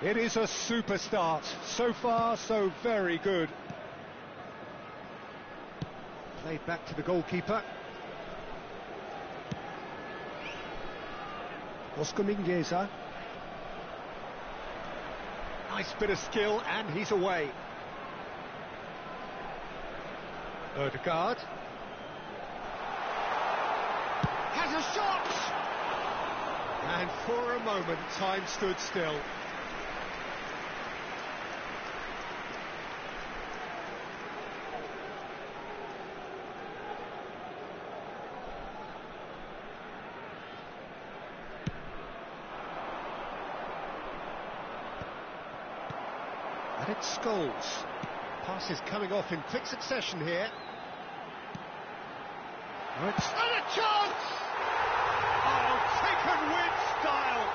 It is a super start. So far, so very good. Played back to the goalkeeper. Oscar Mingueza. Nice bit of skill, and he's away. Odegaard. Has a shot! And for a moment, time stood still. And it's Scholes. Pass is coming off in quick succession here. And a chance! Oh, taken with style!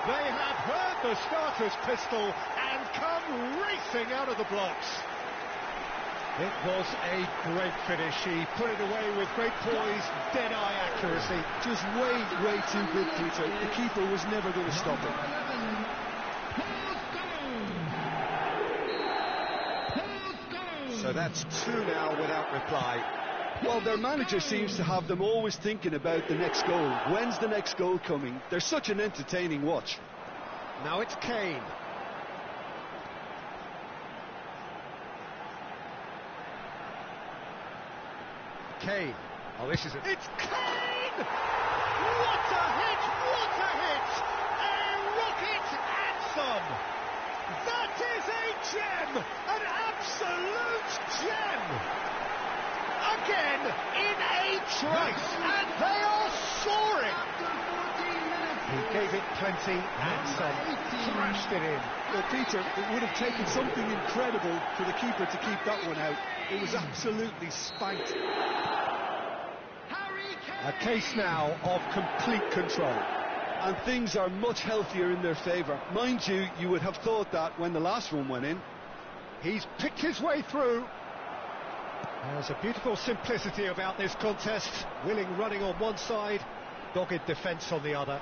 They have heard the starter's pistol and come racing out of the blocks. It was a great finish. He put it away with great poise, dead-eye accuracy. Just way too good, Peter. The keeper was never going to stop it. So that's two now without reply. Well, their manager seems to have them always thinking about the next goal. When's the next goal coming? They're such an entertaining watch. Now it's Kane. Kane. Oh, this is it. It's Kane! What a hit! What a hit! A rocket and some! That is a gem! An absolute gem! Again, in a trice, and they are soaring! He gave it plenty and some, thrashed it in. Well, Peter, it would have taken something incredible for the keeper to keep that one out. It was absolutely spanked. A case now of complete control. And things are much healthier in their favour. Mind you, you would have thought that when the last one went in. He's picked his way through. There's a beautiful simplicity about this contest. Willing running on one side, dogged defence on the other.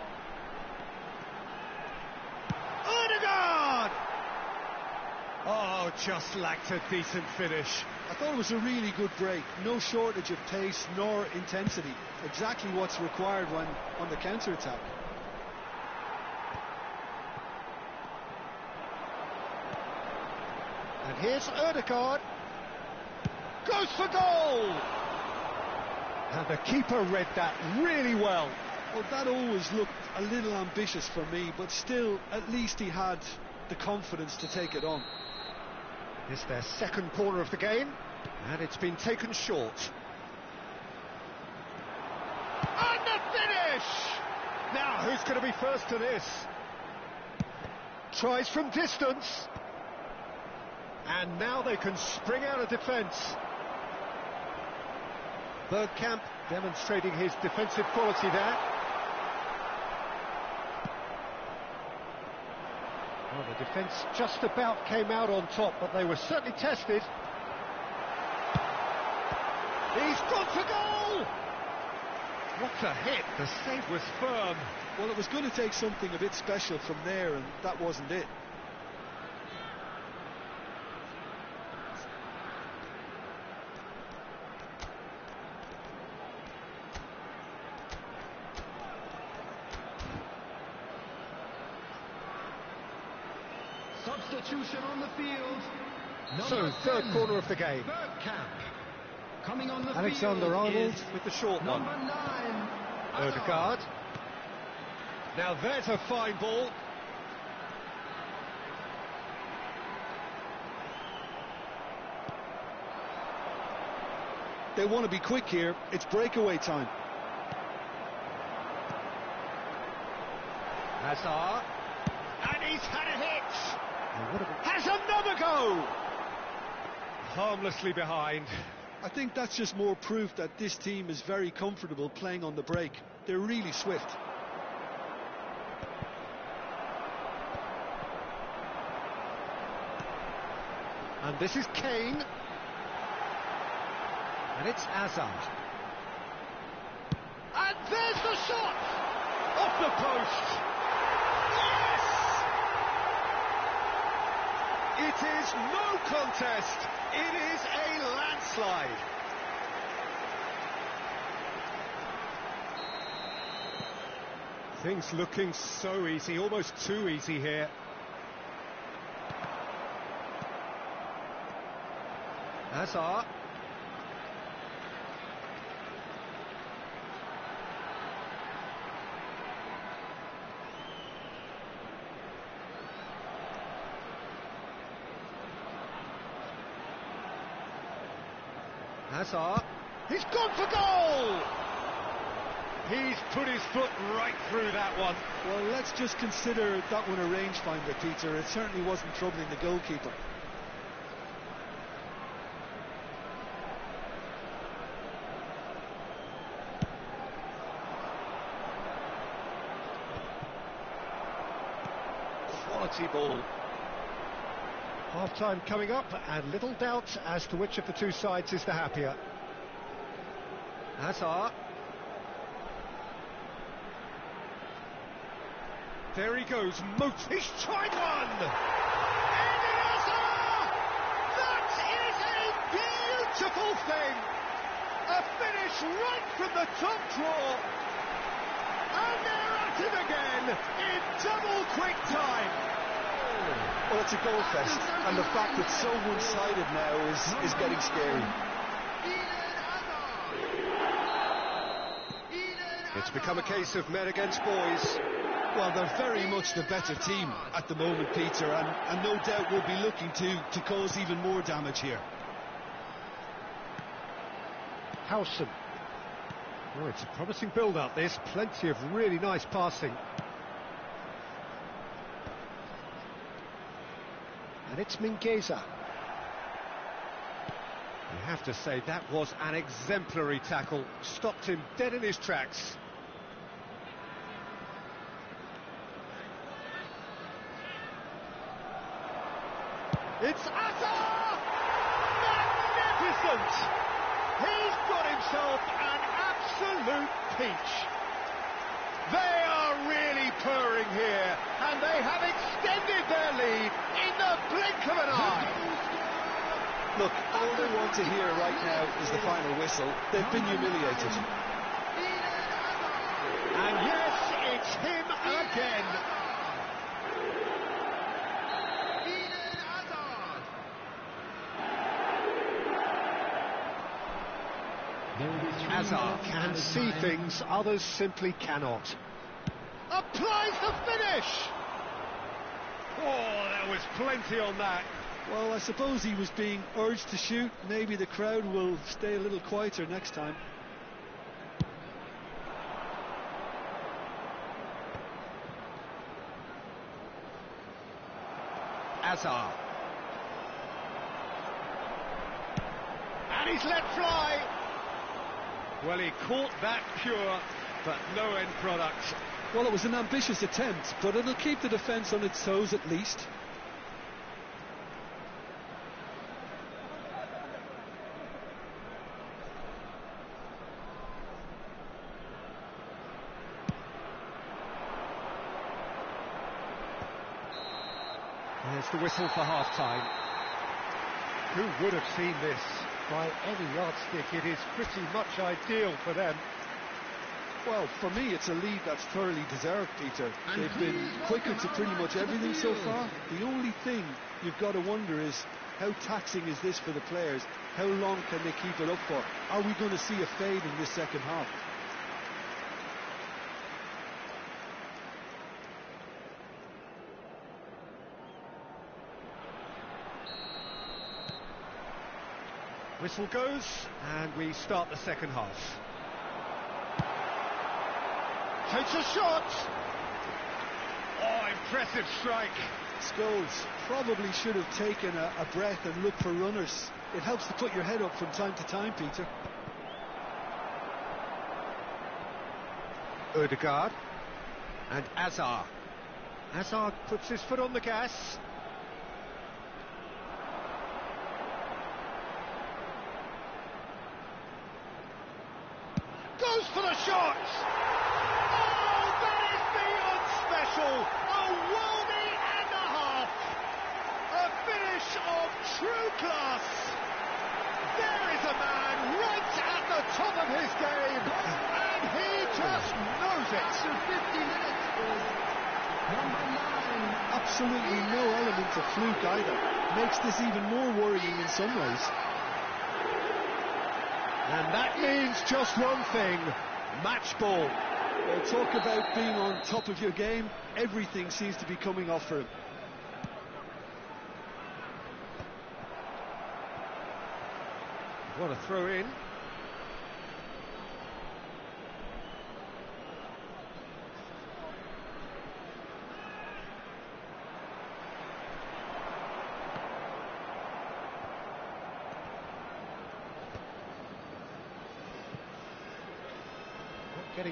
Odegaard! Oh, just lacked a decent finish. I thought it was a really good break. No shortage of pace nor intensity. Exactly what's required when on the counter-attack. And here's Odegaard. Goes for goal! And the keeper read that really well. Well, that always looked a little ambitious for me, but still, at least he had the confidence to take it on. It's their second corner of the game, and it's been taken short. And the finish! Now, who's going to be first to this? Tries from distance. And now they can spring out of defence. Bergkamp demonstrating his defensive quality there. Well, the defence just about came out on top, but they were certainly tested. He's gone for goal! What a hit! The save was firm. Well, it was going to take something a bit special from there, and that wasn't it. Substitution on the field. So, third corner of the game. Bergkamp. Coming on the Alexander-Arnold field with the short one. number 9. Odegaard. Now there's a fine ball. They want to be quick here. It's breakaway time. Hazard. And he's had a hit. Has another go. Harmlessly behind. I think that's just more proof that this team is very comfortable playing on the break. They're really swift. And this is Kane. And it's Hazard. And there's the shot! Off the post! Yes! It is no contest. It is a landslide. Things looking so easy, almost too easy here. Hazard. Hazard. He's gone for goal! He's put his foot right through that one. Well, let's just consider that one a rangefinder, Peter. It certainly wasn't troubling the goalkeeper. Quality ball. Half-time coming up, and little doubt as to which of the two sides is the happier. Hazard. There he goes, he's tried one! Eden Hazard! That is a beautiful thing! A finish right from the top draw! And they're at it again in double quick time! Well, it's a goal fest, and the fact it's so one-sided now is getting scary. It's become a case of men against boys. Well, they're very much the better team at the moment, Peter, and no doubt will be looking to cause even more damage here. Howson. Oh, it's a promising build-up, this. Plenty of really nice passing. And it's Mingueza. You have to say that was an exemplary tackle. Stopped him dead in his tracks. It's Hazard! Magnificent! He's got himself an absolute peach. They are really purring here, and they have extended their lead in the blink of an eye. Look, all they want to hear right now is the final whistle. They've been humiliated. And yes, it's him again. Hazard can see things others simply cannot. Applies the finish! Oh, there was plenty on that. Well, I suppose he was being urged to shoot. Maybe the crowd will stay a little quieter next time. Hazard. And he's let fly. Well, he caught that pure, but no end product. Well, it was an ambitious attempt, but it'll keep the defence on its toes at least. There's the whistle for half-time. Who would have seen this? By any yardstick, it is pretty much ideal for them. Well, for me, it's a lead that's thoroughly deserved, Peter. They've been quicker to pretty much everything so far. The only thing you've got to wonder is, how taxing is this for the players? How long can they keep it up for? Are we going to see a fade in this second half? Whistle goes, and we start the second half. Takes a shot! Oh, impressive strike. Scholes probably should have taken a breath and looked for runners. It helps to put your head up from time to time, Peter. Odegaard and Hazard. Hazard puts his foot on the gas. Goes for the shot! Oh, that is beyond special! A worldie and a half! A finish true class. There is a man right at the top of his game, and he just knows it. After 50 minutes, number 9. Absolutely no element of fluke either. Makes this even more worrying in some ways. And that means just one thing: match ball. Well, talk about being on top of your game. Everything seems to be coming off for him. What a throw in.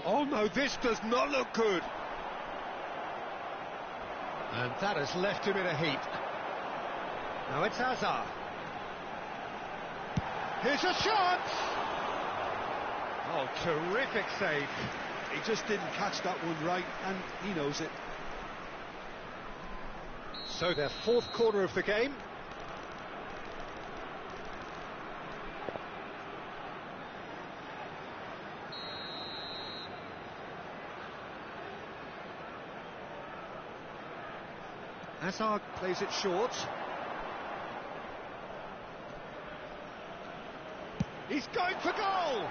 Oh no, this does not look good. And that has left him in a heap. Now it's Hazard. Here's a shot! Oh, terrific save. He just didn't catch that one right, and he knows it. So their fourth quarter of the game. Hazard plays it short. He's going for goal!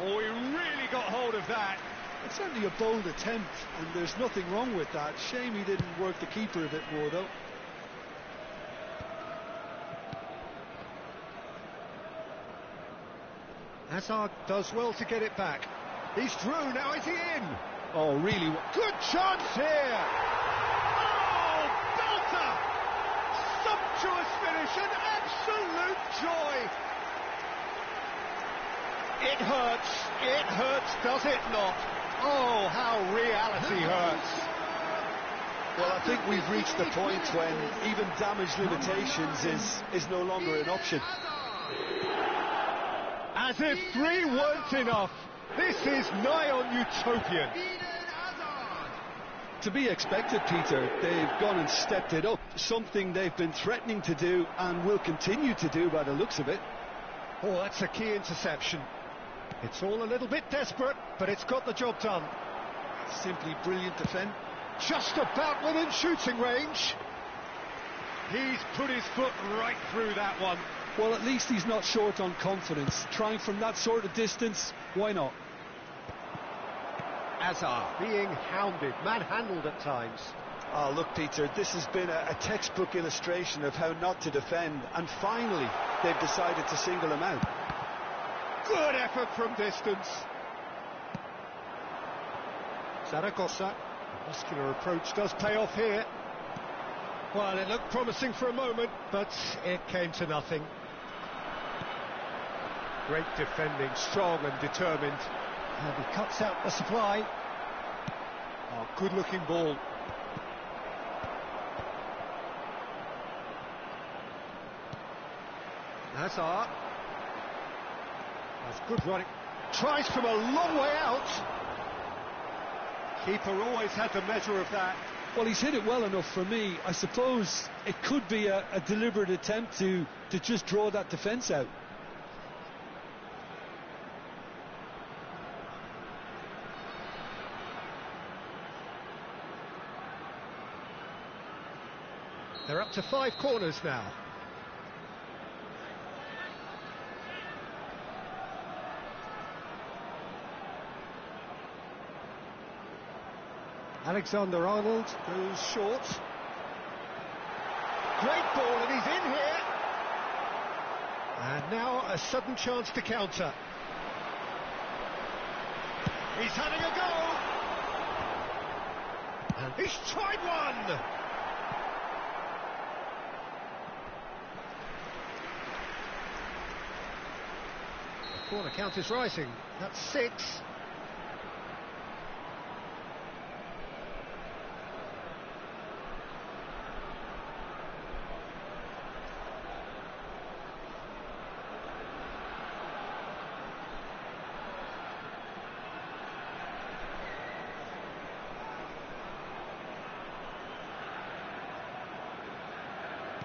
Oh, he really got hold of that. It's certainly a bold attempt, and there's nothing wrong with that. Shame he didn't work the keeper a bit more, though. Hazard does well to get it back. He's through, now is he in? Oh, really? Good chance here! Oh, belter! Sumptuous finish, an absolute joy! It hurts, does it not? Oh, how reality hurts. Well, I think we've reached the point when even damage limitations is no longer an option. As if 3 weren't enough, this is nigh on utopian. To be expected, Peter. They've gone and stepped it up, something they've been threatening to do and will continue to do by the looks of it. Oh, that's a key interception. It's all a little bit desperate, but it's got the job done. Simply brilliant defence. Just about within shooting range. He's put his foot right through that one. Well, at least he's not short on confidence. Trying from that sort of distance, why not? Hazard being hounded, manhandled at times. Oh, look, Peter, this has been a textbook illustration of how not to defend, and finally they've decided to single him out. Good effort from distance. Zaragoza, muscular approach does pay off here. Well, it looked promising for a moment, but it came to nothing. Great defending, strong and determined. And he cuts out the supply. Oh, good-looking ball. Hazard. That's good running. Tries from a long way out. Keeper always has a measure of that. Well, he's hit it well enough for me. I suppose it could be a deliberate attempt to just draw that defence out. They're up to 5 corners now. Alexander-Arnold goes short. Great ball, and he's in here. And now a sudden chance to counter. He's having a go. And he's tried one. The corner count is rising. That's 6.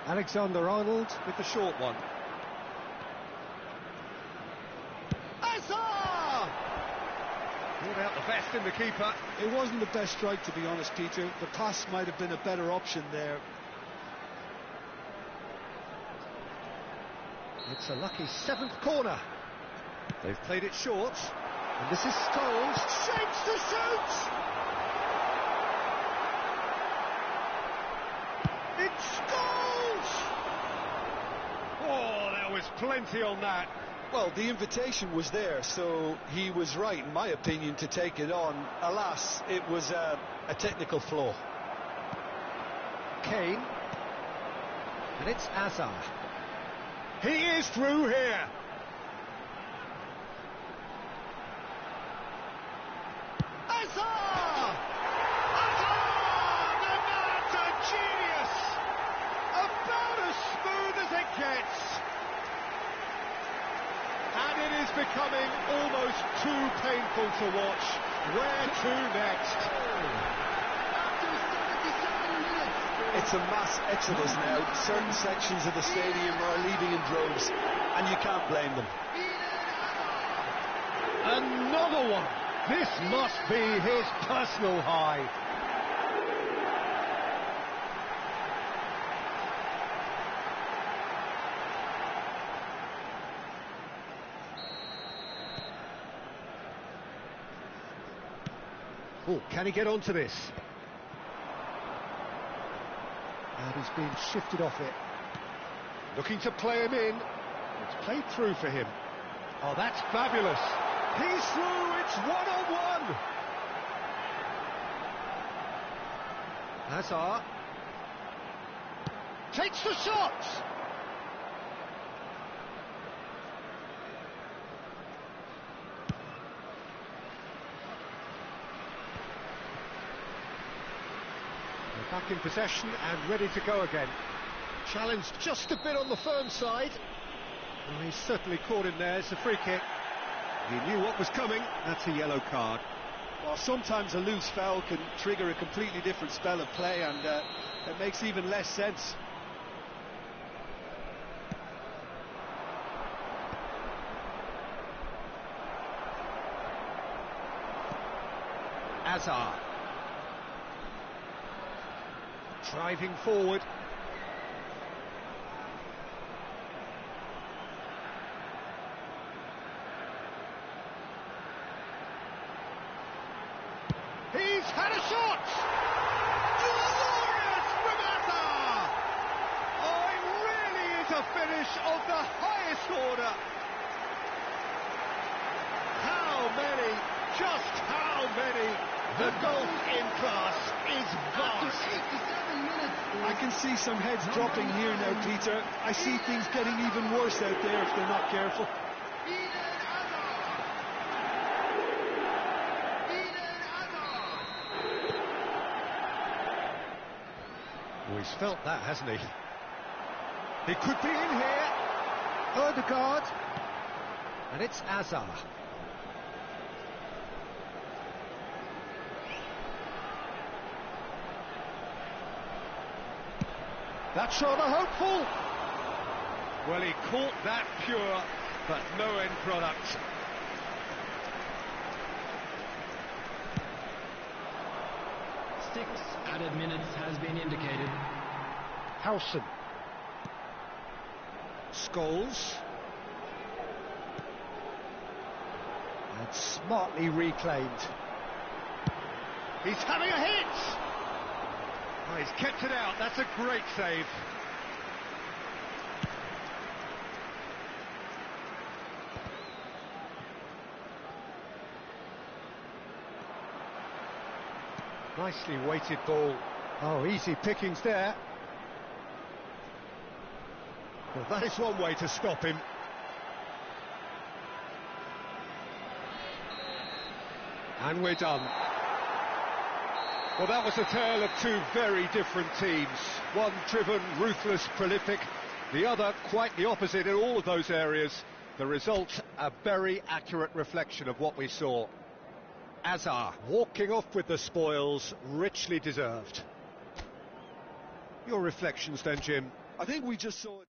Alexander-Arnold with the short one. Hazard! Brought out the best in the keeper. It wasn't the best strike, to be honest, Peter. The pass might have been a better option there. It's a lucky 7th corner. They've played it short. And this is Scholes. Shapes to shoot! It's Scholes! Oh, there was plenty on that. Well, the invitation was there, so he was right, in my opinion, to take it on. Alas, it was a technical flaw. Kane. And it's Hazard. He is through here. Hazard! Hazard! The man's a genius! About as smooth as it gets. And it is becoming almost too painful to watch. Where to next? It's a mass exodus now. Certain sections of the stadium are leaving in droves, and you can't blame them. Another one! This must be his personal high. Oh, can he get onto this? And he's been shifted off it. Looking to play him in. It's played through for him. Oh, that's fabulous. He's through, it's one-on-one. Hazard. Takes the shot. Back in possession and ready to go again. Challenged just a bit on the firm side. Well, he's certainly caught him there. It's a free kick. He knew what was coming. That's a yellow card. Well, sometimes a loose foul can trigger a completely different spell of play, and it makes even less sense. Hazard. Driving forward. He's had a shot! Glorious from Hazard! Oh, it really is a finish of the highest order. How many? Just how many? The golf in class is vast. I can see some heads dropping here now, Peter. I see things getting even worse out there if they're not careful. Oh, he's felt that, hasn't he? He could be in here. Odegaard. And it's Hazard. That's rather hopeful. Well, he caught that pure, but no end product. Six added minutes has been indicated. Howson. Scholes. And smartly reclaimed. He's having a hit! Oh, he's kept it out. That's a great save. Nicely weighted ball. Oh, easy pickings there. Well, that is one way to stop him. And we're done. Well, that was a tale of two very different teams. One driven, ruthless, prolific. The other quite the opposite in all of those areas. The result, a very accurate reflection of what we saw. Hazard walking off with the spoils, richly deserved. Your reflections then, Jim? I think we just saw it.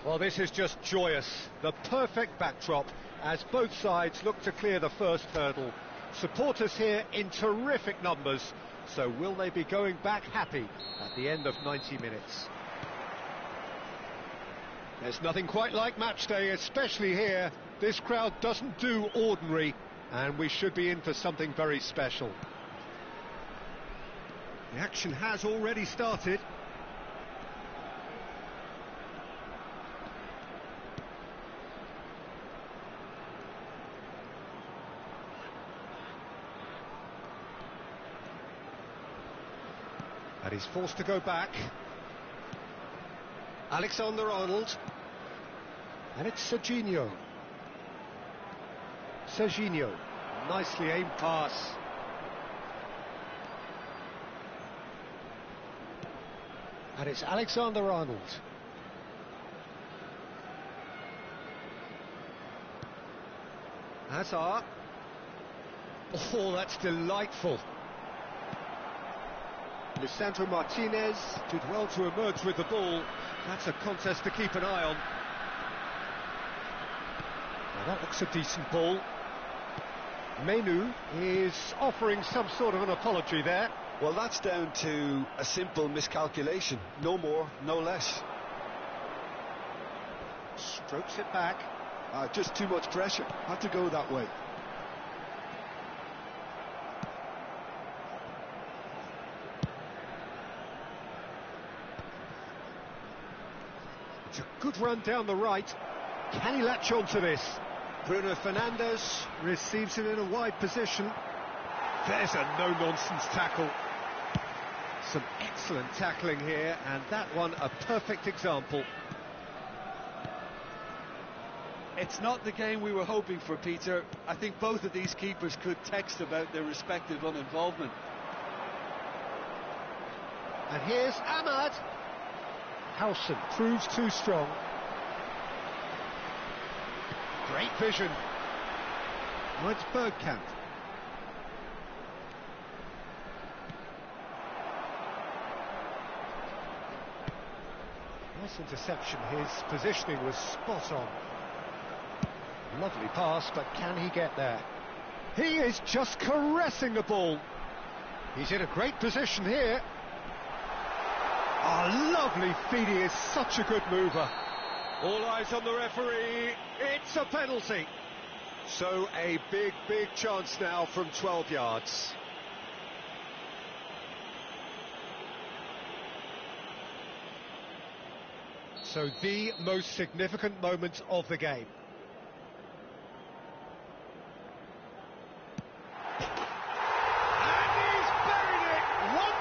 Well, this is just joyous. The perfect backdrop as both sides look to clear the first hurdle. Supporters here in terrific numbers. So will they be going back happy at the end of 90 minutes? There's nothing quite like match day, especially here. This crowd doesn't do ordinary, and we should be in for something very special. The action has already started. And he's forced to go back. Alexander-Arnold. And it's Serginho. Serginho. Nicely aimed pass. And it's Alexander-Arnold. Hazard. Oh, that's delightful. Lisandro Martinez did well to emerge with the ball. That's a contest to keep an eye on. Now that looks a decent ball. Menu is offering some sort of an apology there. Well, that's down to a simple miscalculation. No more, no less. Strokes it back. Just too much pressure. Had to go that way. It's a good run down the right. Can he latch on to this? Bruno Fernandes receives it in a wide position. There's a no-nonsense tackle. Some excellent tackling here, and that one a perfect example. It's not the game we were hoping for, Peter. I think both of these keepers could text about their respective uninvolvement. And here's Ahmad. Howson proves too strong. Great vision. Oh, it's Bergkamp. Nice interception. His positioning was spot on. Lovely pass, but can he get there? He is just caressing the ball. He's in a great position here. Oh, lovely feed, he is such a good mover. All eyes on the referee, it's a penalty. So a big chance now from 12 yards. So the most significant moment of the game. And he's buried it, 1-0.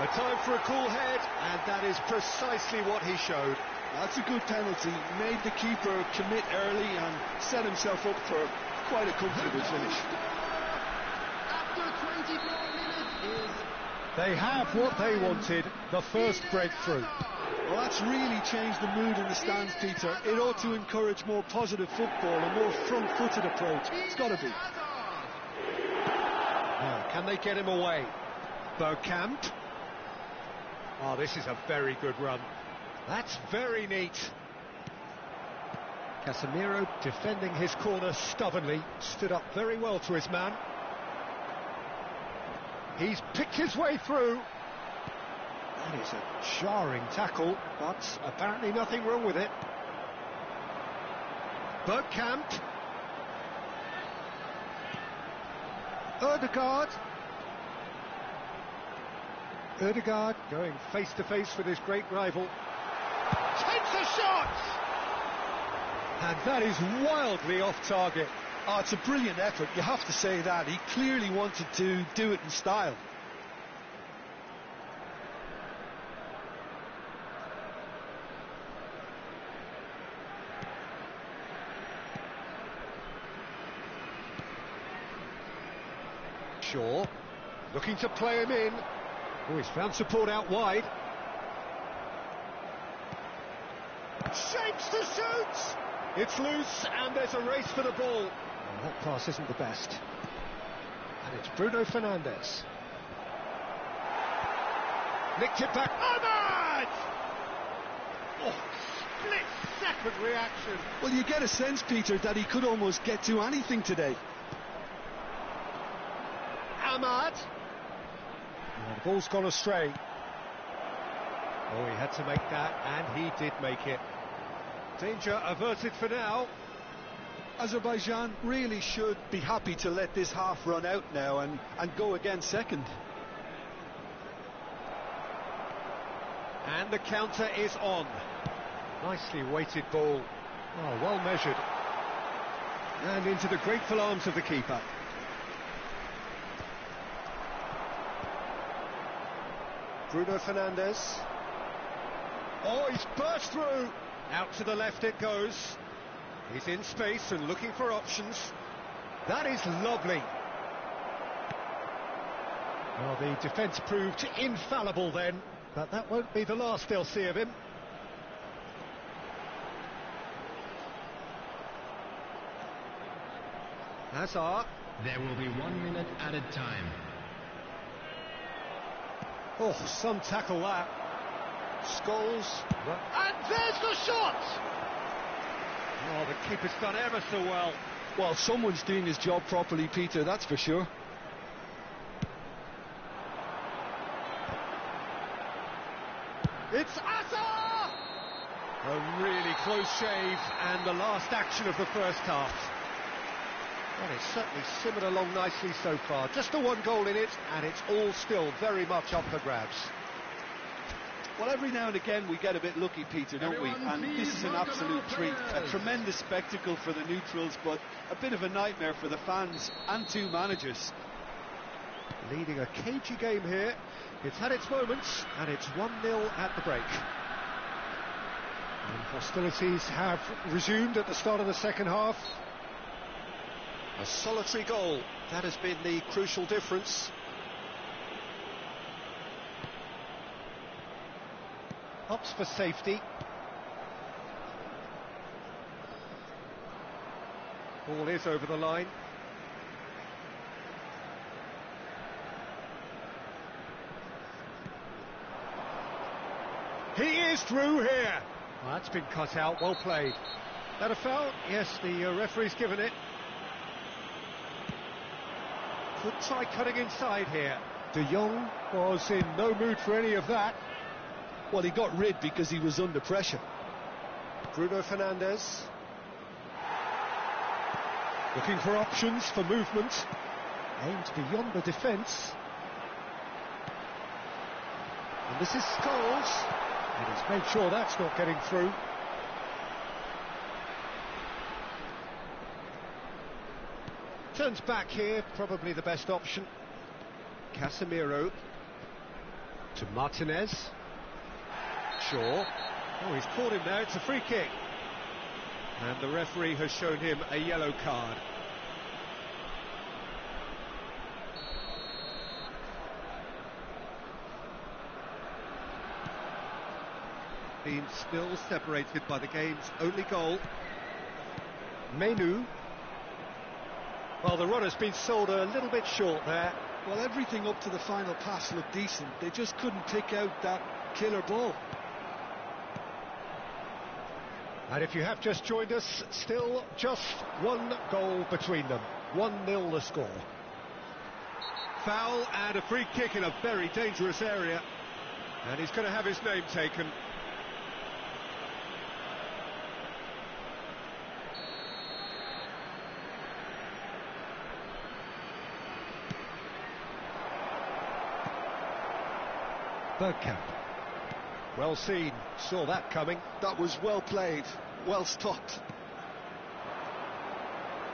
A time for a cool head, and that is precisely what he showed. That's a good penalty. Made the keeper commit early and set himself up for quite a comfortable finish. After 24 minutes is... They have what they wanted, the first breakthrough. Well, that's really changed the mood in the stands, Peter. It ought to encourage more positive football, a more front-footed approach. It's got to be. Now, can they get him away? Bergkamp. Oh, this is a very good run. That's very neat. Casemiro defending his corner stubbornly, stood up very well to his man. He's picked his way through. That is a jarring tackle, but apparently nothing wrong with it. Bergkamp. Ødegaard going face to face with his great rival. Takes a shot! And that is wildly off target. Oh, it's a brilliant effort, you have to say that. He clearly wanted to do it in style. Shaw, looking to play him in. Oh, he's found support out wide. Shapes to shoot! It's loose, and there's a race for the ball. Oh, that pass isn't the best. And it's Bruno Fernandes. Nicked it back. Ahmad! Oh, split-second reaction. Well, you get a sense, Peter, that he could almost get to anything today. Ahmad. Oh, the ball's gone astray. Oh, he had to make that, and he did make it. Danger averted for now. Azerbaijan really should be happy to let this half run out now and go again second. And the counter is on. Nicely weighted ball. Oh, well measured. And into the grateful arms of the keeper. Bruno Fernandes. Oh, he's burst through. Out to the left it goes. He's in space and looking for options. That is lovely. Well, the defence proved infallible then, but that won't be the last they'll see of him. Hazard. There will be 1 minute added time. Oh, some tackle that. Scholes. And there's the shot! Oh, the keeper's done ever so well. Well, someone's doing his job properly, Peter, that's for sure. It's Hazard! A really close shave, and the last action of the first half. Well, it's certainly simmered along nicely so far. Just the one goal in it, and it's all still very much up for grabs. Well, every now and again we get a bit lucky, Peter, don't we? And this is an absolute treat. A tremendous spectacle for the neutrals, but a bit of a nightmare for the fans and two managers. Leading a cagey game here. It's had its moments, and it's 1-0 at the break. And hostilities have resumed at the start of the second half. A solitary goal, that has been the crucial difference. Opts for safety. Ball is over the line. He is through here. Well, that's been cut out, well played. That a foul? Yes, the referee's given it. Could try cutting inside here. De Jong was in no mood for any of that. Well, he got rid because he was under pressure. Bruno Fernandes. Looking for options for movement. Aimed beyond the defence. And this is Scholes. And he's made sure that's not getting through. Turns back here, probably the best option. Casemiro. To Martinez. Shaw. Oh, he's caught him there, it's a free kick. And the referee has shown him a yellow card. Been still separated by the game's only goal. Menu. Well, the runner's been sold a little bit short there. Well, everything up to the final pass looked decent. They just couldn't pick out that killer ball. And if you have just joined us, still just one goal between them. 1-0 the score. Foul and a free kick in a very dangerous area. And he's going to have his name taken. Bergkamp. Well seen, saw that coming. That was well played, well stopped.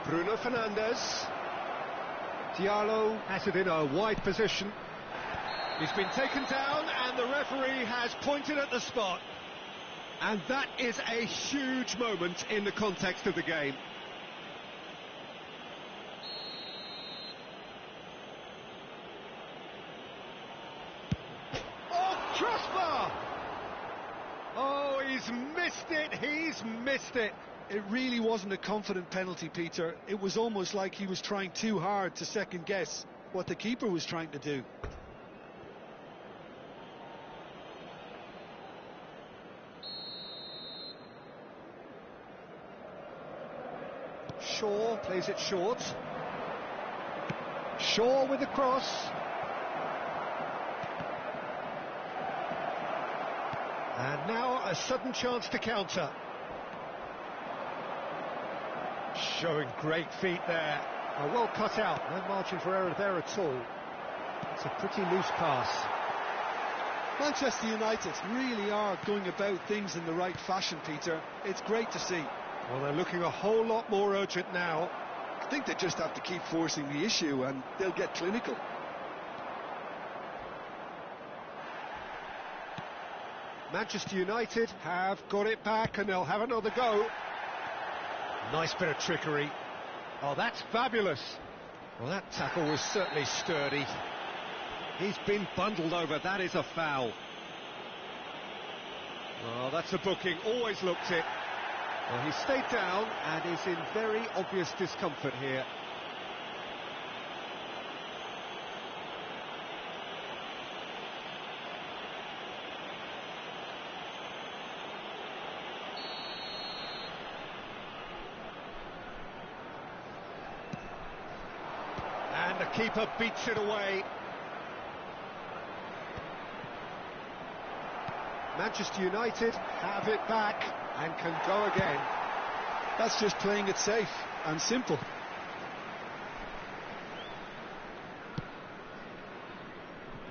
Bruno Fernandes. Diallo has it in a wide position. He's been taken down and the referee has pointed at the spot. And that is a huge moment in the context of the game. Crossbar! Oh, he's missed it. It really wasn't a confident penalty, Peter. It was almost like he was trying too hard to second guess what the keeper was trying to do. Shaw plays it short. Shaw with the cross. And now a sudden chance to counter. Showing great feet there. Well cut out, no margin for error there at all. It's a pretty loose pass. Manchester United really are going about things in the right fashion, Peter. It's great to see. Well, they're looking a whole lot more urgent now. I think they just have to keep forcing the issue and they'll get clinical. Manchester United have got it back and they'll have another go. Nice bit of trickery. Oh, that's fabulous. Well, that tackle was certainly sturdy. He's been bundled over, that is a foul. Well, that's a booking, always looked it. Well, he stayed down and is in very obvious discomfort here. And the keeper beats it away. Manchester United have it back and can go again. That's just playing it safe and simple.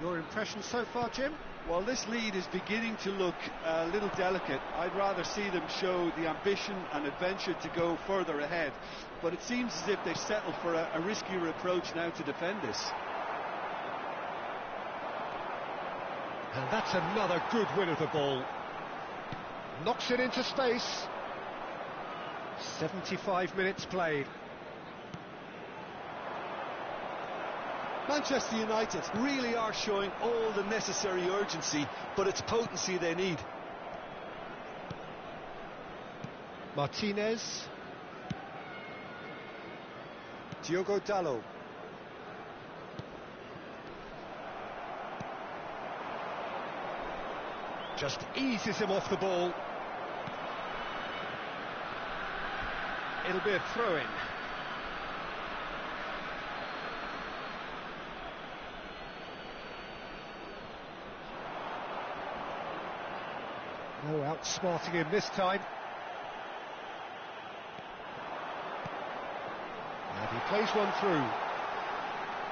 Your impression so far, Jim? Well, this lead is beginning to look a little delicate. I'd rather see them show the ambition and adventure to go further ahead. But it seems as if they've settled for a riskier approach now to defend this. And that's another good win of the ball. Knocks it into space. 75 minutes played. Manchester United really are showing all the necessary urgency, but it's potency they need. Martinez. Diogo Dalot. Just eases him off the ball. It'll be a throw-in. No outsmarting him this time. And he plays one through.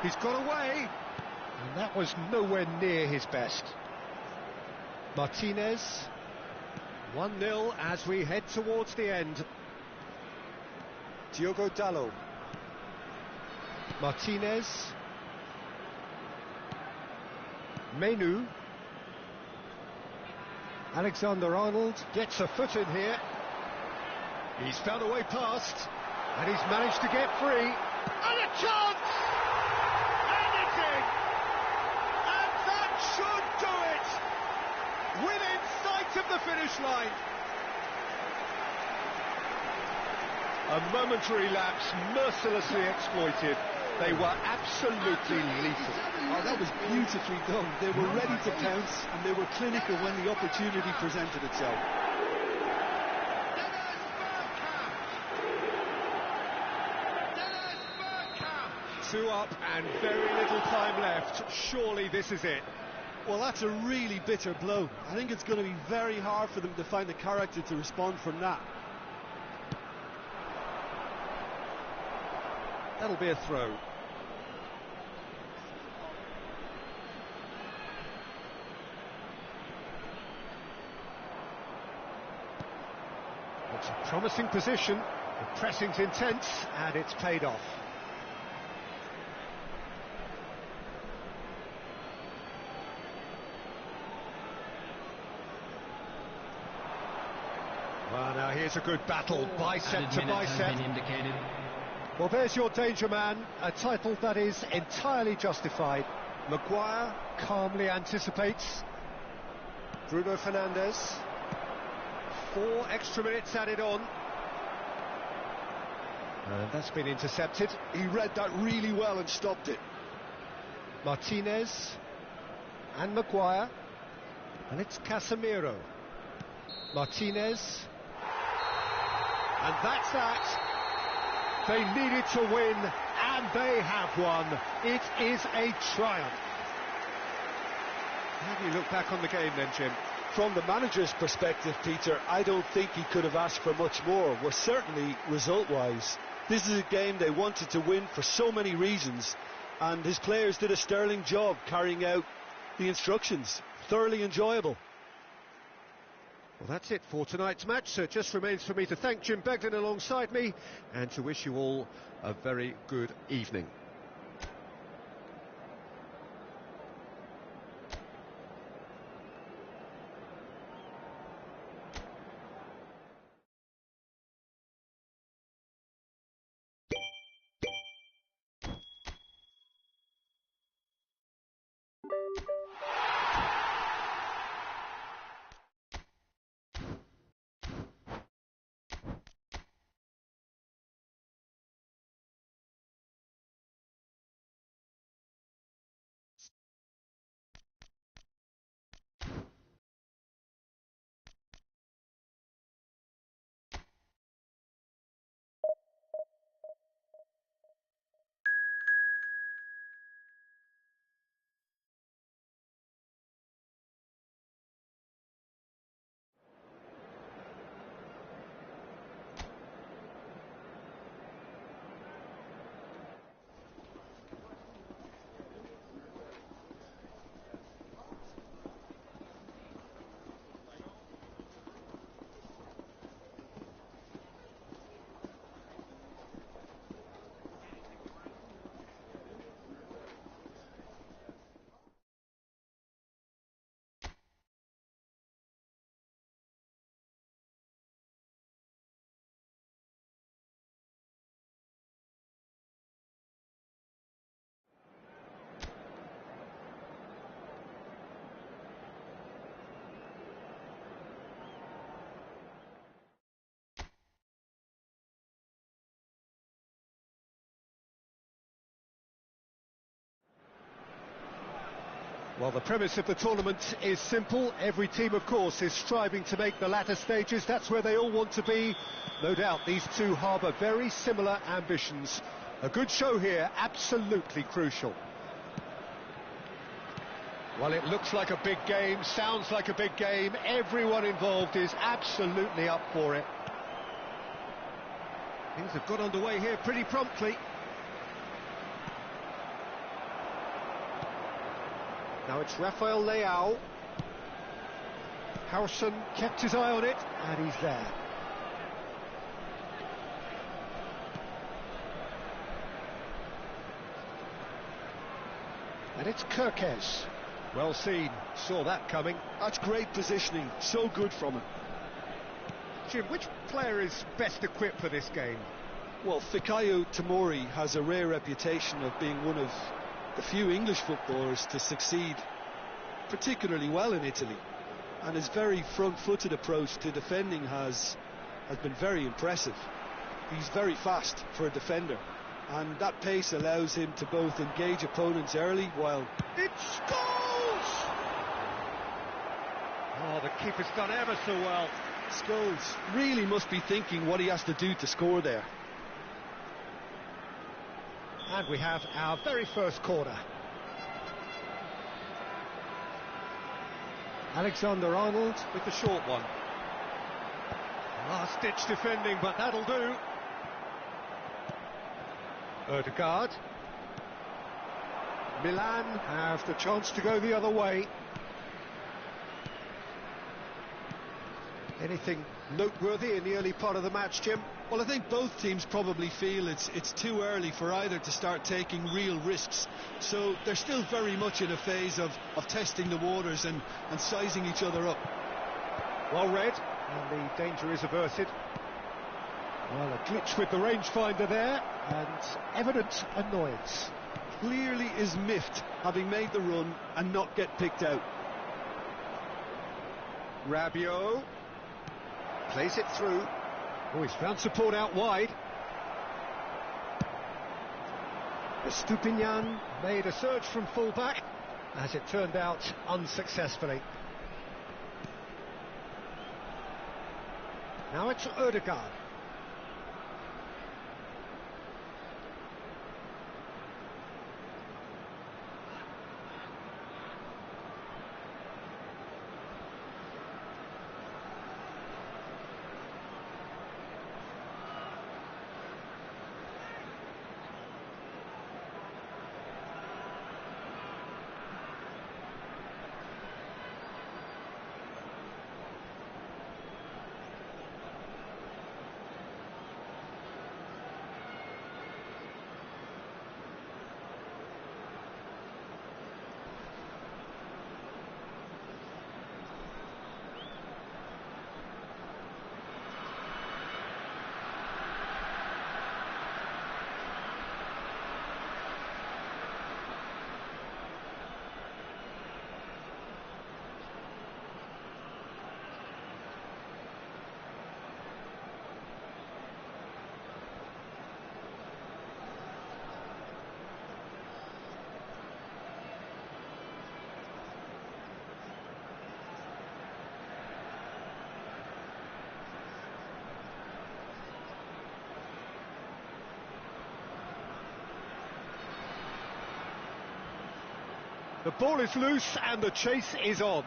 He's got away, and that was nowhere near his best. Martinez, 1-0 as we head towards the end. Diogo Dalot. Martinez. Menu. Alexander-Arnold gets a foot in here. He's found a way past, and he's managed to get free. And a chance! And it's in! And that should do it! Within sight of the finish line. A momentary lapse mercilessly exploited. They were absolutely lethal. Oh, that was beautifully done. They were ready to pounce, and they were clinical when the opportunity presented itself. Two up and very little time left. Surely this is it. Well, that's a really bitter blow. I think it's going to be very hard for them to find the character to respond from that. That'll be a throw. It's a promising position. The pressing's intense, and it's paid off. Well, now here's a good battle, bicep to bicep. Well, there's your danger man, a title that is entirely justified. Maguire calmly anticipates. Bruno Fernandes. 4 extra minutes added on. And that's been intercepted. He read that really well and stopped it. Martinez and Maguire. And it's Casemiro. Martinez. And that's that. They needed to win, and they have won. It is a triumph. How do you look back on the game then, Jim? From the manager's perspective, Peter, I don't think he could have asked for much more. Well, certainly result-wise. This is a game they wanted to win for so many reasons, and his players did a sterling job carrying out the instructions. Thoroughly enjoyable. Well, that's it for tonight's match, so it just remains for me to thank Jim Beglin alongside me and to wish you all a very good evening. Well, the premise of the tournament is simple. Every team, of course, is striving to make the latter stages. That's where they all want to be. No doubt these two harbour very similar ambitions. A good show here, absolutely crucial. Well, it looks like a big game, sounds like a big game. Everyone involved is absolutely up for it. Things have got underway here pretty promptly. Now it's Rafael Leao. Harrison kept his eye on it, and he's there. And it's Kirkes. Well seen, saw that coming. That's great positioning, so good from him. Jim, which player is best equipped for this game? Well, Fikayo Tomori has a rare reputation of being one of the few English footballers to succeed particularly well in Italy, and his very front-footed approach to defending has been very impressive. He's very fast for a defender, and that pace allows him to both engage opponents early while... It's goals! Oh, the keeper's done ever so well. Scholes really must be thinking what he has to do to score there. And we have our very first corner. Alexander-Arnold with the short one. Last-ditch defending, but that'll do. Ødegaard. Milan have the chance to go the other way. Anything noteworthy in the early part of the match, Jim? Well, I think both teams probably feel it's too early for either to start taking real risks. So they're still very much in a phase of testing the waters and sizing each other up. Well read, and the danger is averted. Well, a glitch with the rangefinder there, and evident annoyance. Clearly is miffed, having made the run and not get picked out. Rabiot plays it through. Oh, he's found support out wide. Estupinian made a surge from full-back, as it turned out, unsuccessfully. Now it's Ødegaard. The ball is loose and the chase is on.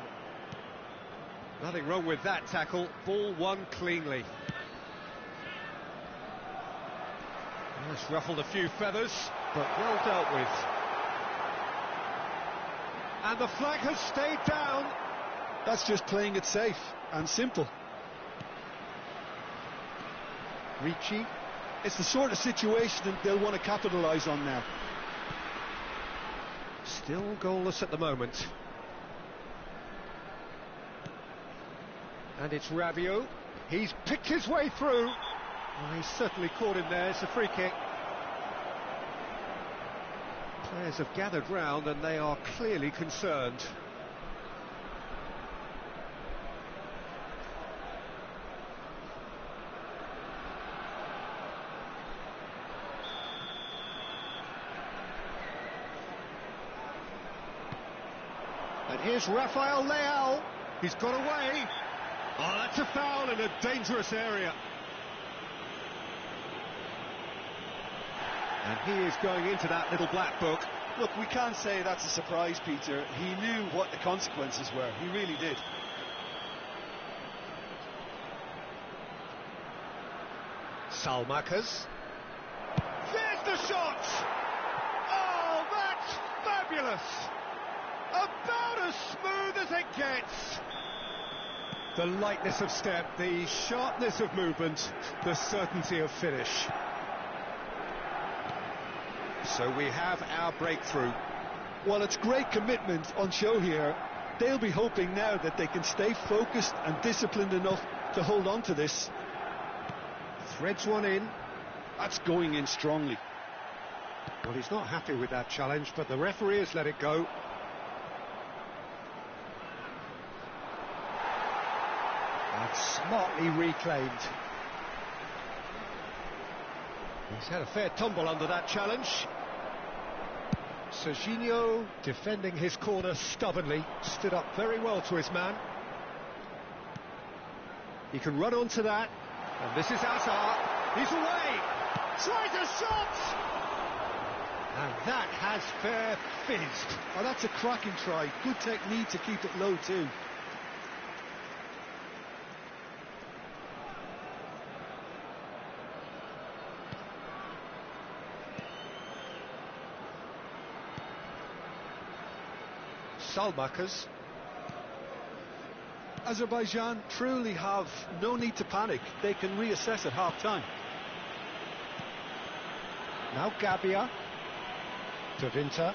Nothing wrong with that tackle. Ball won cleanly. That's ruffled a few feathers, but well dealt with. And the flag has stayed down. That's just playing it safe and simple. Ricci. It's the sort of situation that they'll want to capitalise on now. Still goalless at the moment. And it's Rabiot. He's picked his way through. Well, he's certainly caught him there. It's a free kick. Players have gathered round and they are clearly concerned. And here's Rafael Leao. He's got away. Oh, that's a foul in a dangerous area. And he is going into that little black book. Look, we can't say that's a surprise, Peter. He knew what the consequences were. He really did. Salmakas. There's the shot! Oh, that's fabulous! About as smooth as it gets. The lightness of step, the sharpness of movement, the certainty of finish. So we have our breakthrough. Well, it's great commitment on show here. They'll be hoping now that they can stay focused and disciplined enough to hold on to this. Threads one in. That's going in strongly. Well, he's not happy with that challenge, but the referee has let it go. And smartly reclaimed. He's had a fair tumble under that challenge. Serginho defending his corner stubbornly, stood up very well to his man. He can run onto that, and this is Hazard. He's away, tries a shot, and that has fair fizzed. Oh, that's a cracking try. Good technique to keep it low too. Salmakas. Azerbaijan truly have no need to panic. They can reassess at half-time. Now Gabia. To Vinter.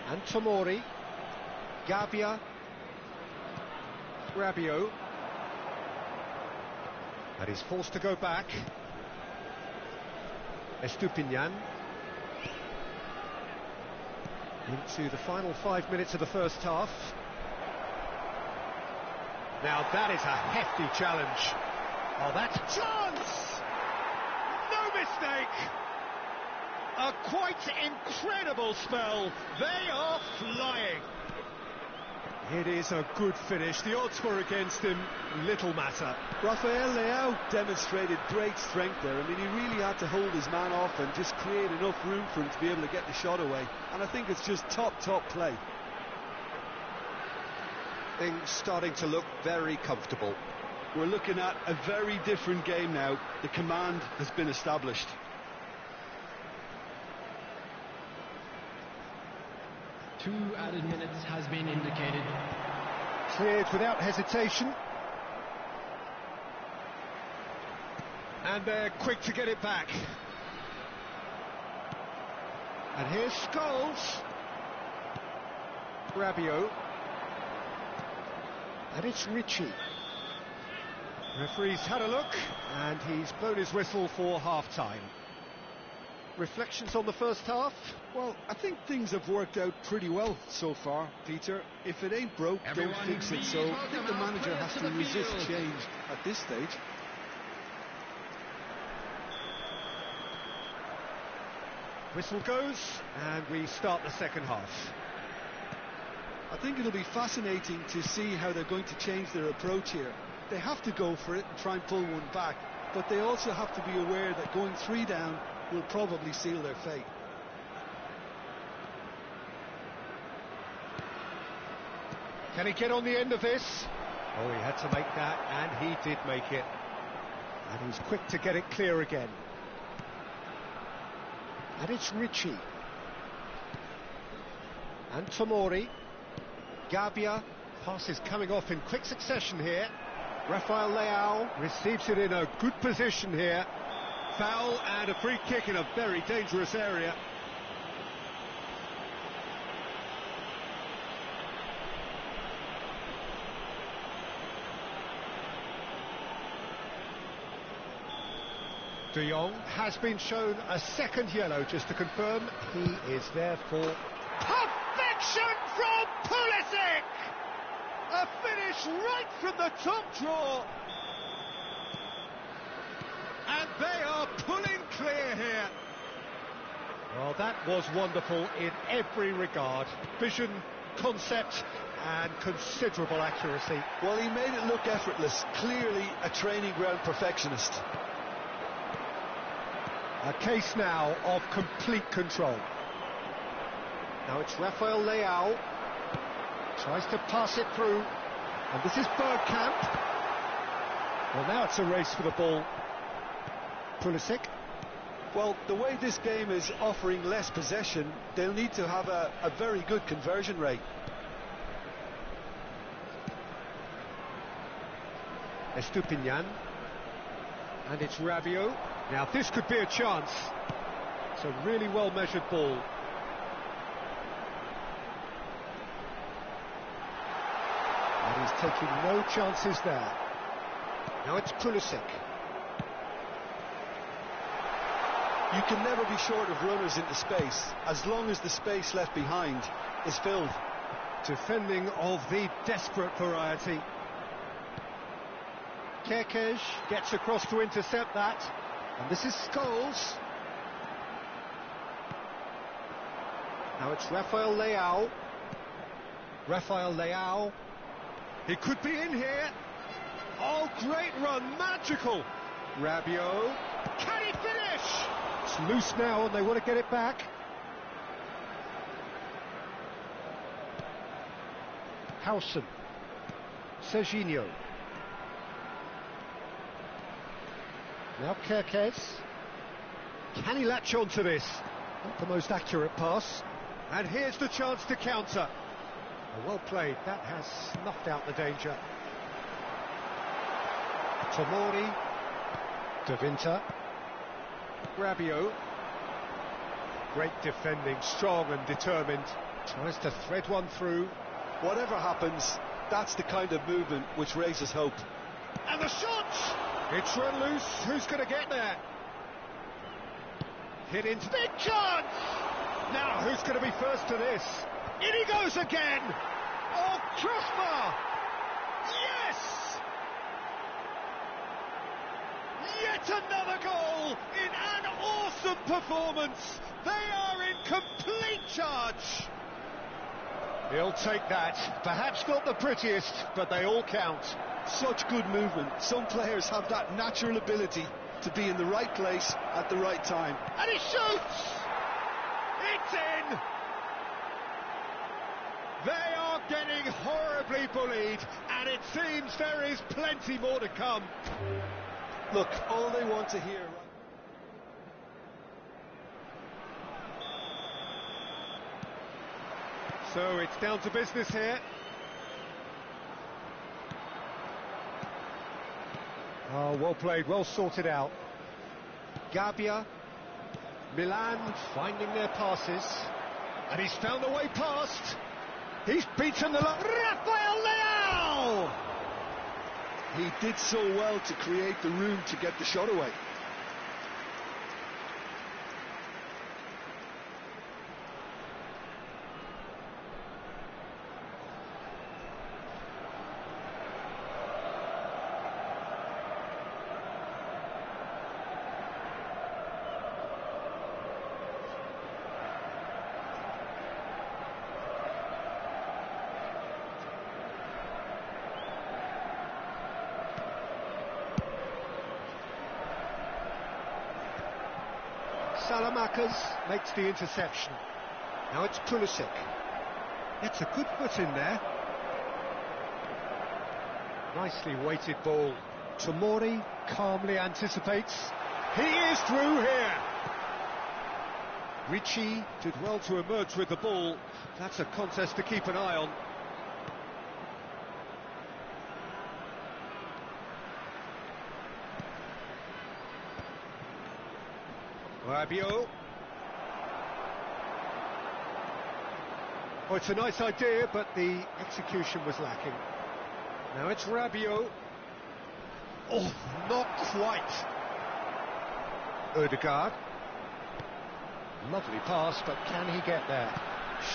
And Tomori. Gabia. Rabiot. And he's forced to go back. Estupinian. Into the final 5 minutes of the first half. Now that is a hefty challenge. Oh, that's a chance! No mistake! A quite incredible spell. They are flying. It is a good finish. The odds were against him. Little matter. Rafael Leao demonstrated great strength there. I mean, he really had to hold his man off and just create enough room for him to be able to get the shot away. And I think it's just top play. Things starting to look very comfortable. We're looking at a very different game now. The command has been established. Two added minutes has been indicated. Cleared without hesitation. And they're quick to get it back. And here's Scholes. Rabiot. And it's Ritchie. Referee's had a look, and he's blown his whistle for half-time. Reflections on the first half? Well, I think things have worked out pretty well so far, Peter. If it ain't broke, don't fix it. So I think the manager has to resist change at this stage. Whistle goes, and we start the second half. I think it'll be fascinating to see how they're going to change their approach here. They have to go for it and try and pull one back, but they also have to be aware that going 3 down will probably seal their fate. Can he get on the end of this? Oh, he had to make that, and he did make it. And he's quick to get it clear again. And it's Ritchie. And Tomori. Gabia. Passes coming off in quick succession here. Rafael Leao receives it in a good position here. Foul and a free kick in a very dangerous area. De Jong has been shown a second yellow, just to confirm. He is there for perfection from Pulisic! A finish right from the top draw. And they are pulling clear here. Well, that was wonderful in every regard. Vision, concept, and considerable accuracy. Well, he made it look effortless. Clearly a training ground perfectionist. A case now of complete control. Now it's Rafael Leao. Tries to pass it through. And this is Bergkamp. Well, now it's a race for the ball. Pulisic. Well, the way this game is offering less possession, they'll need to have a very good conversion rate. Estupinian. And it's Rabiot. Now this could be a chance. It's a really well measured ball. And he's taking no chances there. Now it's Pulisic. You can never be short of runners into space, as long as the space left behind is filled. Defending of the desperate variety. Kerkez gets across to intercept that. And this is Scholes. Now it's Rafael Leao. Rafael Leao. He could be in here. Oh, great run, magical. Rabiot. Can he finish? It's loose now and they want to get it back. Howson. Serginho. Now Kerkez. Can he latch on to this? Not the most accurate pass. And here's the chance to counter. Oh, well played. That has snuffed out the danger. Tomori. De Winter. Rabiot. Great defending, strong and determined. Tries to thread one through. Whatever happens, that's the kind of movement which raises hope. And the shot! It's run loose. Who's going to get there? Hit into big chance! Now, who's going to be first to this? In he goes again! Oh, crossbar! Yes! Yet another goal in an awesome performance. They are in complete charge. He'll take that. Perhaps not the prettiest, but they all count. Such good movement. Some players have that natural ability to be in the right place at the right time. And he shoots! It's in! They are getting horribly bullied, and it seems there is plenty more to come. Look, all they want to hear... So it's down to business here. Oh, well played, well sorted out. Gabbia, Milan finding their passes. And he's found a way past. He's beaten the line. Rafael Leao! He did so well to create the room to get the shot away. Salamakers makes the interception. Now it's Pulisic. It's a good foot in there. Nicely weighted ball. Tomori calmly anticipates. He is through here. Ricci did well to emerge with the ball. That's a contest to keep an eye on. Rabiot. Oh, it's a nice idea, but the execution was lacking. Now it's Rabiot. Oh, not quite. Ødegaard. Lovely pass, but can he get there?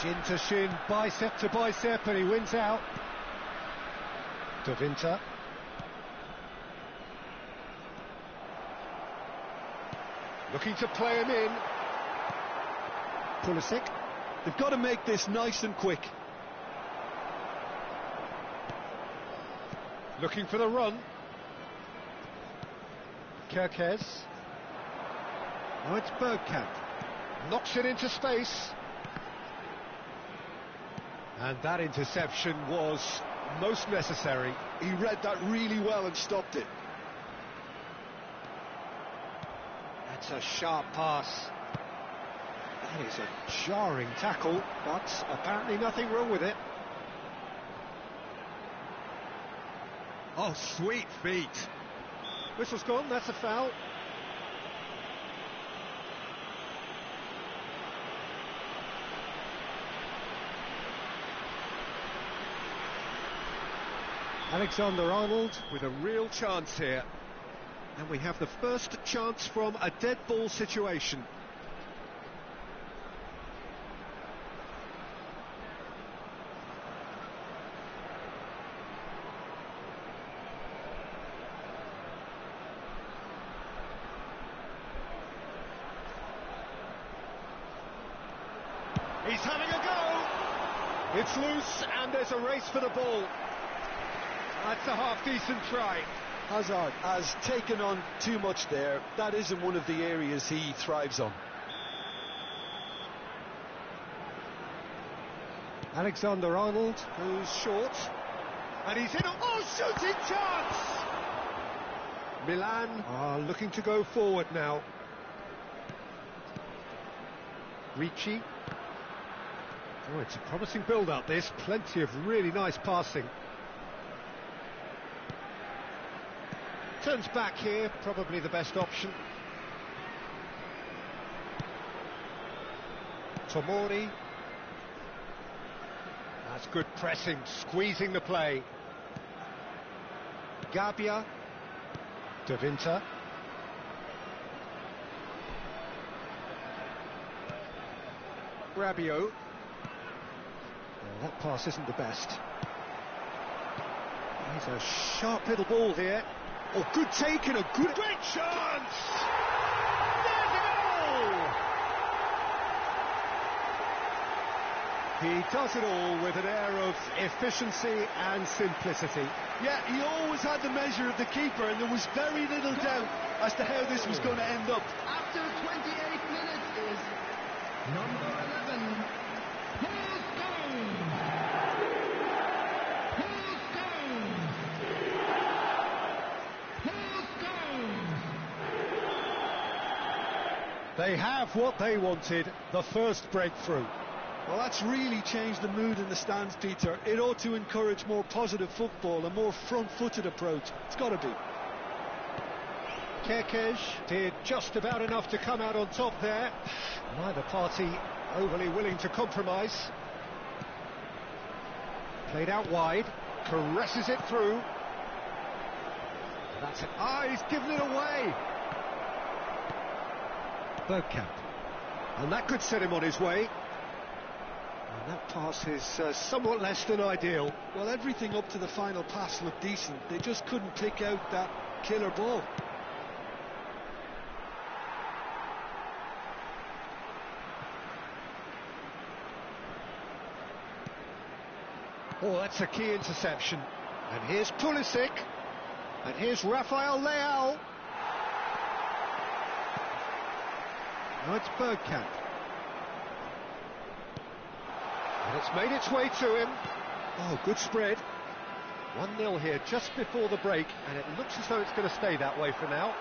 Shin to shin, bicep to bicep, and he wins out. De Winter. Looking to play him in. Pulisic. They've got to make this nice and quick. Looking for the run. Kerkez. Now it's Bergkamp. Knocks it into space. And that interception was most necessary. He read that really well and stopped it. That's a sharp pass. That is a jarring tackle, but apparently nothing wrong with it. Oh, sweet feet. Whistle's gone, that's a foul. Alexander-Arnold with a real chance here. And we have the first chance from a dead ball situation. He's having a go! It's loose and there's a race for the ball. That's a half-decent try. Hazard has taken on too much there. That isn't one of the areas he thrives on. Alexander-Arnold goes short. And he's in a... Oh, shooting chance! Milan are looking to go forward now. Ricci. Oh, it's a promising build-up, this. Plenty of really nice passing. Turns back here, probably the best option. Tomori. That's good pressing, squeezing the play. Gabbia. De Winter. Rabiot. Well, that pass isn't the best. He's a sharp little ball here. Oh, good take and a good... Great chance! There's a goal! He does it all with an air of efficiency and simplicity. Yeah, he always had the measure of the keeper, and there was very little doubt as to how this was going to end up. After 28 minutes is number 11. Who's going? Who's going? Who's going? They have what they wanted, the first breakthrough. Well, that's really changed the mood in the stands, Peter. It ought to encourage more positive football, a more front-footed approach. It's got to be. Kerkez did just about enough to come out on top there. Neither party overly willing to compromise. Played out wide, caresses it through. That's it. Ah, he's given it away. Bergkamp. And that could set him on his way. And that pass is somewhat less than ideal. Well, everything up to the final pass looked decent. They just couldn't pick out that killer ball. Oh, that's a key interception. And here's Pulisic. And here's Rafael Leao. Now it's Bergkamp. And it's made its way to him. Oh, good spread. 1-0 here just before the break, and it looks as though it's going to stay that way for now.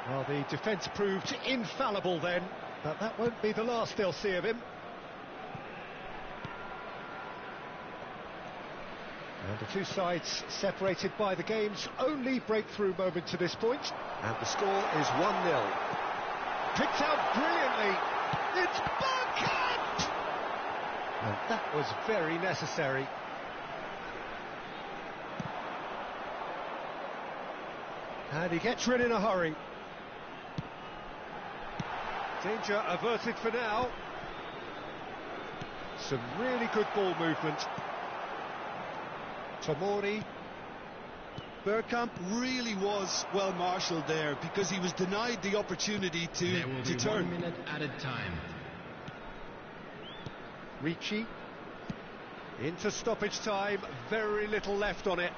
Well, the defence proved infallible then, but that won't be the last they'll see of him. And the two sides separated by the game's only breakthrough moment to this point, and the score is 1-0. Picked out brilliantly. It's Bergkamp! And that was very necessary. And he gets rid in a hurry. Danger averted for now. Some really good ball movement. Tomori. Bergkamp really was well marshalled there because he was denied the opportunity to turn. 1 minute added time. Ricci. Into stoppage time, very little left on it.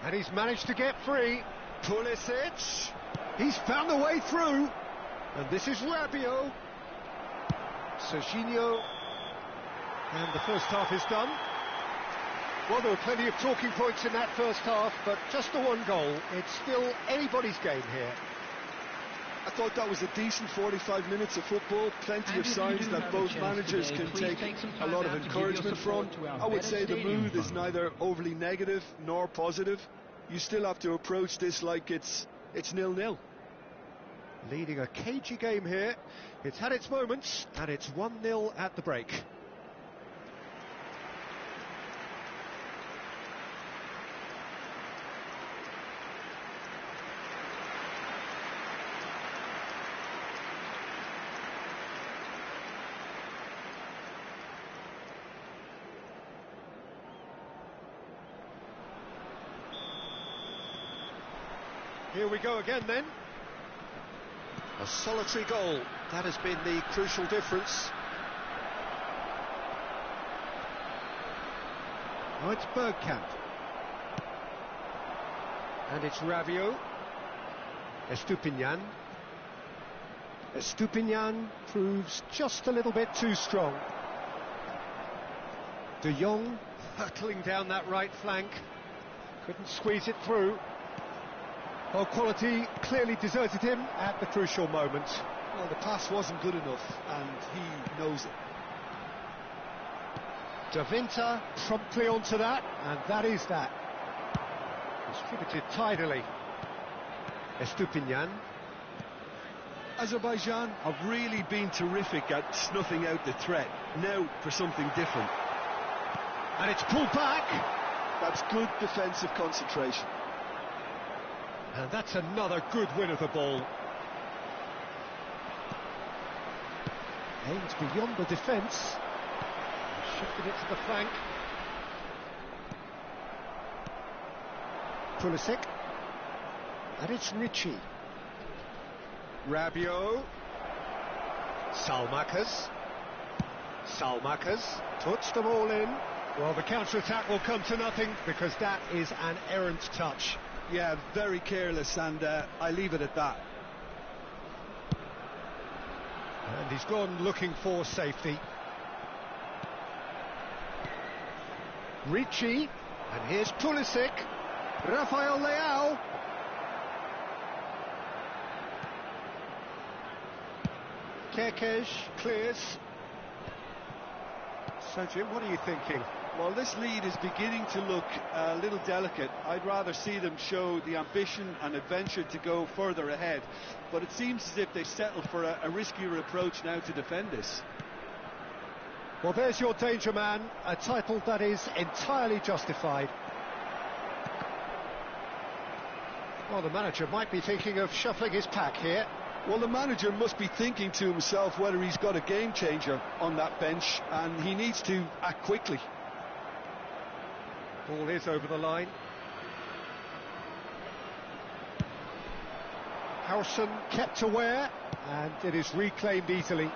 And he's managed to get free. Pulisic. He's found a way through. And this is Rabiot. Serginho. And the first half is done. Well, there were plenty of talking points in that first half, but just the one goal. It's still anybody's game here. I thought that was a decent 45 minutes of football, plenty of signs that both managers can take a lot of encouragement from. I would say the mood is neither overly negative nor positive. You still have to approach this like it's 0-0. Leading a cagey game here. It's had its moments, and it's 1-0 at the break. Here we go again then. A solitary goal, that has been the crucial difference. Now it's Bergkamp. And it's Rabiot. Estupinian. Estupinian proves just a little bit too strong. De Jong hurtling down that right flank. Couldn't squeeze it through. Well, quality clearly deserted him at the crucial moment. Well, the pass wasn't good enough, and he knows it. De Winter promptly onto that, and that is that. Distributed tidily. Estupinian. Azerbaijan have really been terrific at snuffing out the threat. Now for something different. And it's pulled back. That's good defensive concentration. And that's another good win of the ball. Aims beyond the defence. Shifted it to the flank. Pulisic. And it's Ricci. Rabiot. Salmakas. Salmakas puts them all in. Well, the counter-attack will come to nothing because that is an errant touch. Yeah, very careless, and I leave it at that. And he's gone looking for safety. Ricci, and here's Pulisic. Rafael Leao. Kerkez clears. So, Jim, what are you thinking? Well, this lead is beginning to look a little delicate. I'd rather see them show the ambition and adventure to go further ahead. But it seems as if they settle for a riskier approach now to defend this. Well, there's your danger man, a title that is entirely justified. Well, the manager might be thinking of shuffling his pack here. Well, the manager must be thinking to himself whether he's got a game changer on that bench, and he needs to act quickly. Ball is over the line. Howson kept aware, and it is reclaimed easily.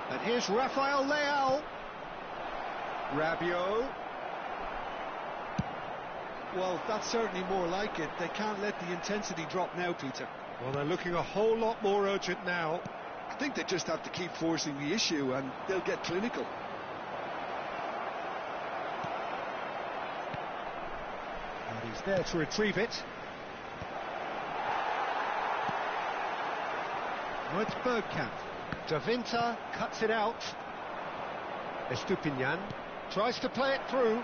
And here's Rafael Leao. Rabiot. Well, that's certainly more like it. They can't let the intensity drop now, Peter. Well, they're looking a whole lot more urgent now. I think they just have to keep forcing the issue, and they'll get clinical. And he's there to retrieve it. Now it's Bergkamp. De Winter cuts it out. Estupinian tries to play it through.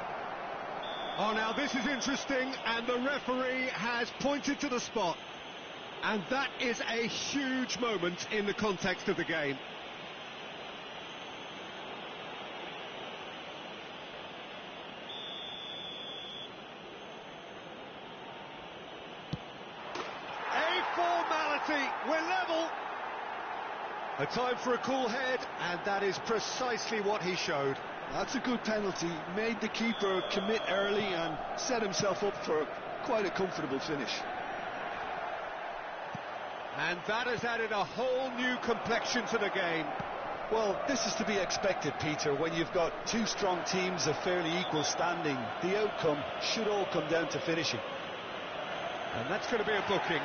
Oh, now this is interesting, and the referee has pointed to the spot. And that is a huge moment in the context of the game. A formality, we're level. A time for a cool head, and that is precisely what he showed. That's a good penalty. Made the keeper commit early and set himself up for quite a comfortable finish. And that has added a whole new complexion to the game. Well, this is to be expected, Peter, when you've got two strong teams of fairly equal standing. The outcome should all come down to finishing. And that's going to be a booking.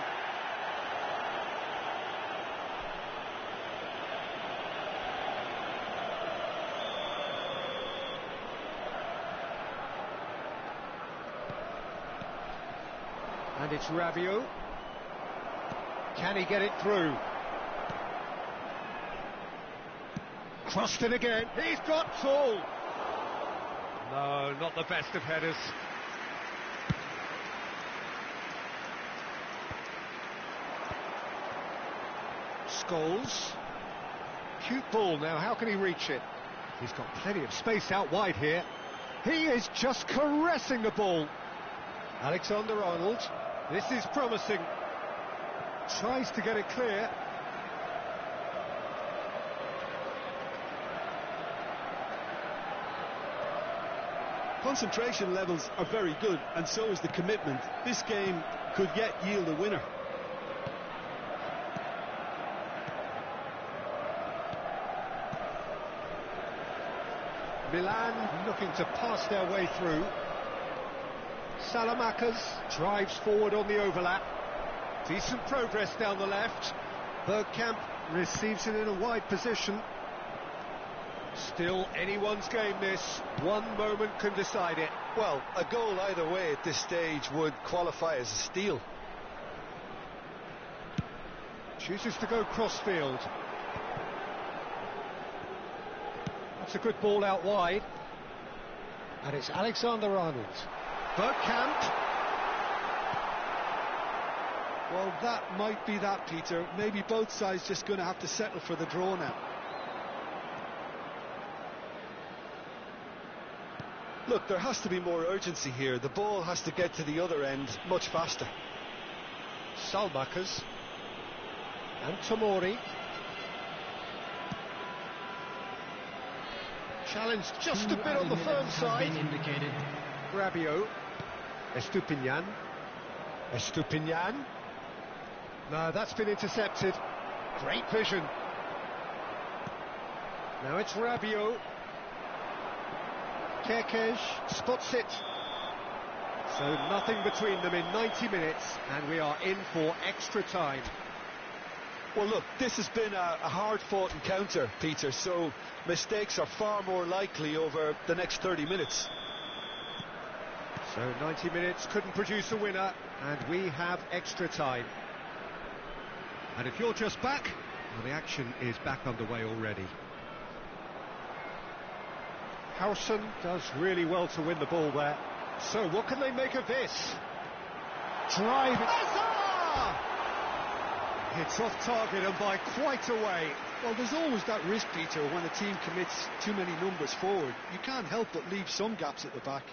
And it's Rabiot. Can he get it through? Crossed in again. He's got tall. No, not the best of headers. Scholes. Cute ball now. How can he reach it? He's got plenty of space out wide here. He is just caressing the ball. Alexander-Arnold. This is promising. Tries to get it clear. Concentration levels are very good, and so is the commitment. This game could yet yield a winner. Milan looking to pass their way through. Salamakers drives forward on the overlap. Decent progress down the left. Bergkamp receives it in a wide position. Still anyone's game this. One moment can decide it. Well, a goal either way at this stage would qualify as a steal. Chooses to go crossfield. That's a good ball out wide. And it's Alexander-Arnold. Bergkamp. Well, that might be that, Peter. Maybe both sides just going to have to settle for the draw now. Look, there has to be more urgency here. The ball has to get to the other end much faster. Salmakers. And Tomori. Challenged just a bit on the firm side. Rabiot. Estupinian. Estupinian. No, that's been intercepted. Great vision. Now it's Rabiot. Kerkez spots it. So nothing between them in 90 minutes, and we are in for extra time. Well, look, this has been a hard-fought encounter, Peter, so mistakes are far more likely over the next 30 minutes. So 90 minutes couldn't produce a winner, and we have extra time. And if you're just back, well, the action is back underway already. Howson does really well to win the ball there. So what can they make of this? Drive it. It's off target and by quite a way. Well, there's always that risk, Peter, when a team commits too many numbers forward. You can't help but leave some gaps at the back.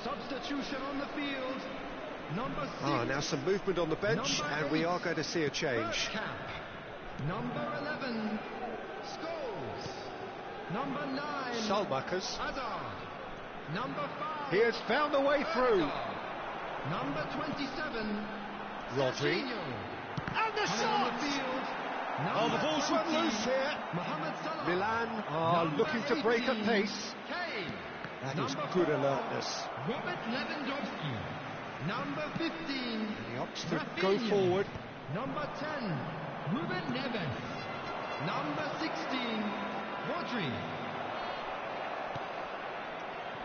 Substitution on the field. Number 6. Now some movement on the bench, and we are going to see a change. Bergkamp. Number 11. Scholes. Number 9. Salmakers. Hazard. Number 5. He has found a way through. Number 27. Rodri. And the shot! Oh, the ball's run loose here. Milan are looking to break at pace. That is good alertness. Robert Lewandowski. Number 15. And he opts to go forward. Number 10. Ruben Neves. Number 16. Rodri.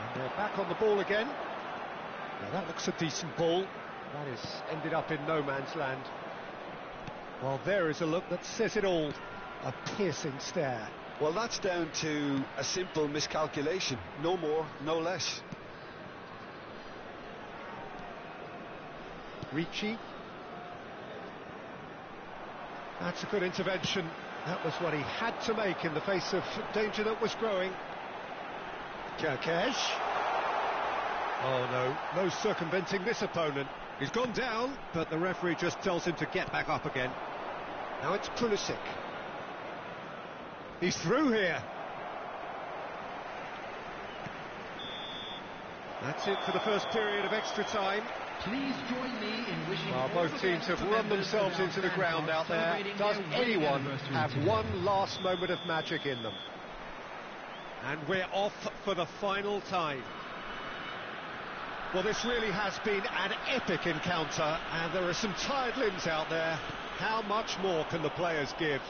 And they're back on the ball again. Now that looks a decent ball. That is ended up in no man's land. Well, there is a look that says it all. A piercing stare. Well, that's down to a simple miscalculation. No more, no less. Ricci. That's a good intervention. That was what he had to make in the face of danger that was growing. Kerkesh. Oh no, no circumventing this opponent. He's gone down, but the referee just tells him to get back up again. Now it's Pulisic. He's through here. That's it for the first period of extra time. Please join me in wishing Well, both teams have run themselves into the ground out there. Does anyone have one last moment of magic in them? And we're off for the final time. Well, this really has been an epic encounter, and there are some tired limbs out there. How much more can the players give?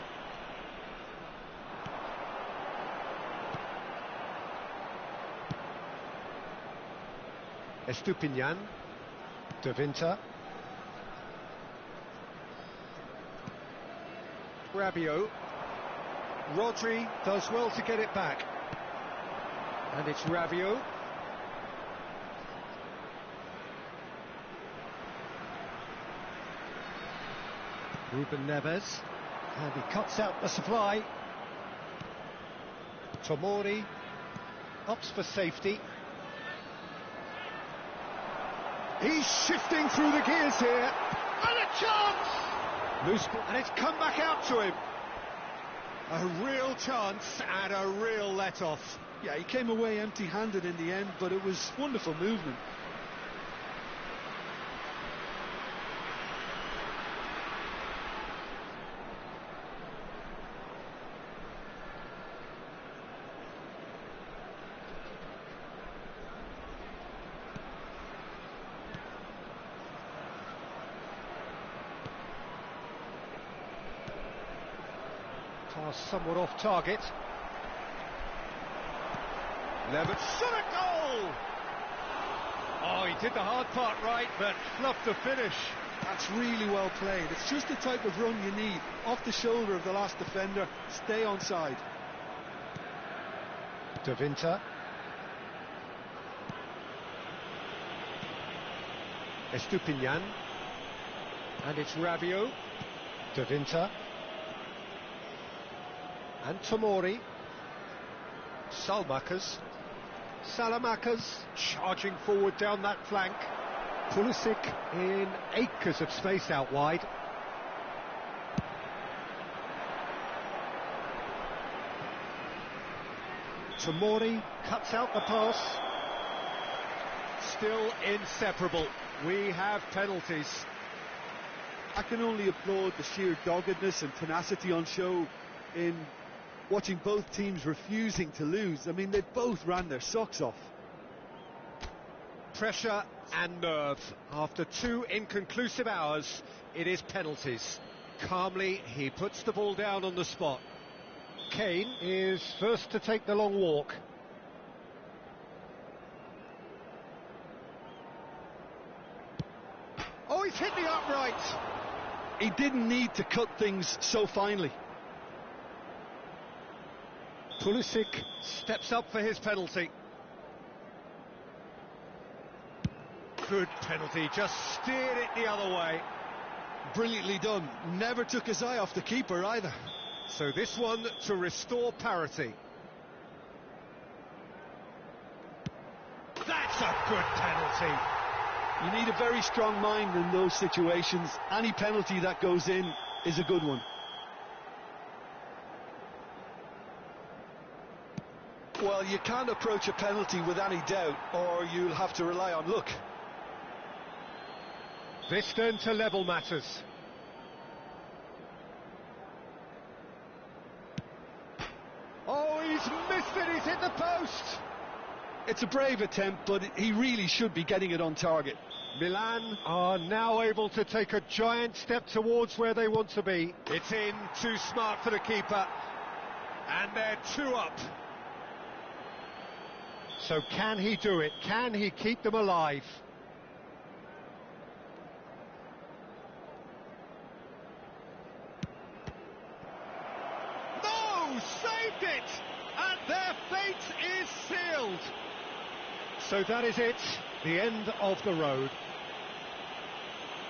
Estupinian, De Winter, Rabiot, Rodri does well to get it back, and it's Rabiot. Ruben Neves, and he cuts out the supply. Tomori opts for safety. He's shifting through the gears here. And a chance! Loose ball, and it's come back out to him. A real chance and a real let-off. Yeah, he came away empty-handed in the end, but it was wonderful movement. Somewhat off target. Levitt shot a goal! Oh, he did the hard part right, but fluffed the finish. That's really well played. It's just the type of run you need. Off the shoulder of the last defender, stay onside. De Winter. Estupinian. And it's Rabiot. De Winter. And Tomori. Salamakers charging forward down that flank. Pulisic in acres of space out wide. Tomori cuts out the pass. Still inseparable. We have penalties. I can only applaud the sheer doggedness and tenacity on show in watching both teams refusing to lose. I mean, they both ran their socks off. Pressure and nerve. After 2 inconclusive hours, it is penalties. Calmly, he puts the ball down on the spot. Kane is first to take the long walk. Oh, he's hit the upright. He didn't need to cut things so finely. Pulisic steps up for his penalty. Good penalty, just steered it the other way. Brilliantly done. Never took his eye off the keeper either. So this one to restore parity. That's a good penalty. You need a very strong mind in those situations. Any penalty that goes in is a good one. Well, you can't approach a penalty with any doubt, or you'll have to rely on luck. This then to level matters. Oh, he's missed it, he's hit the post! It's a brave attempt, but he really should be getting it on target. Milan are now able to take a giant step towards where they want to be. It's in, too smart for the keeper. And they're 2 up. So can he do it? Can he keep them alive? No! Saved it! And their fate is sealed! So that is it, the end of the road.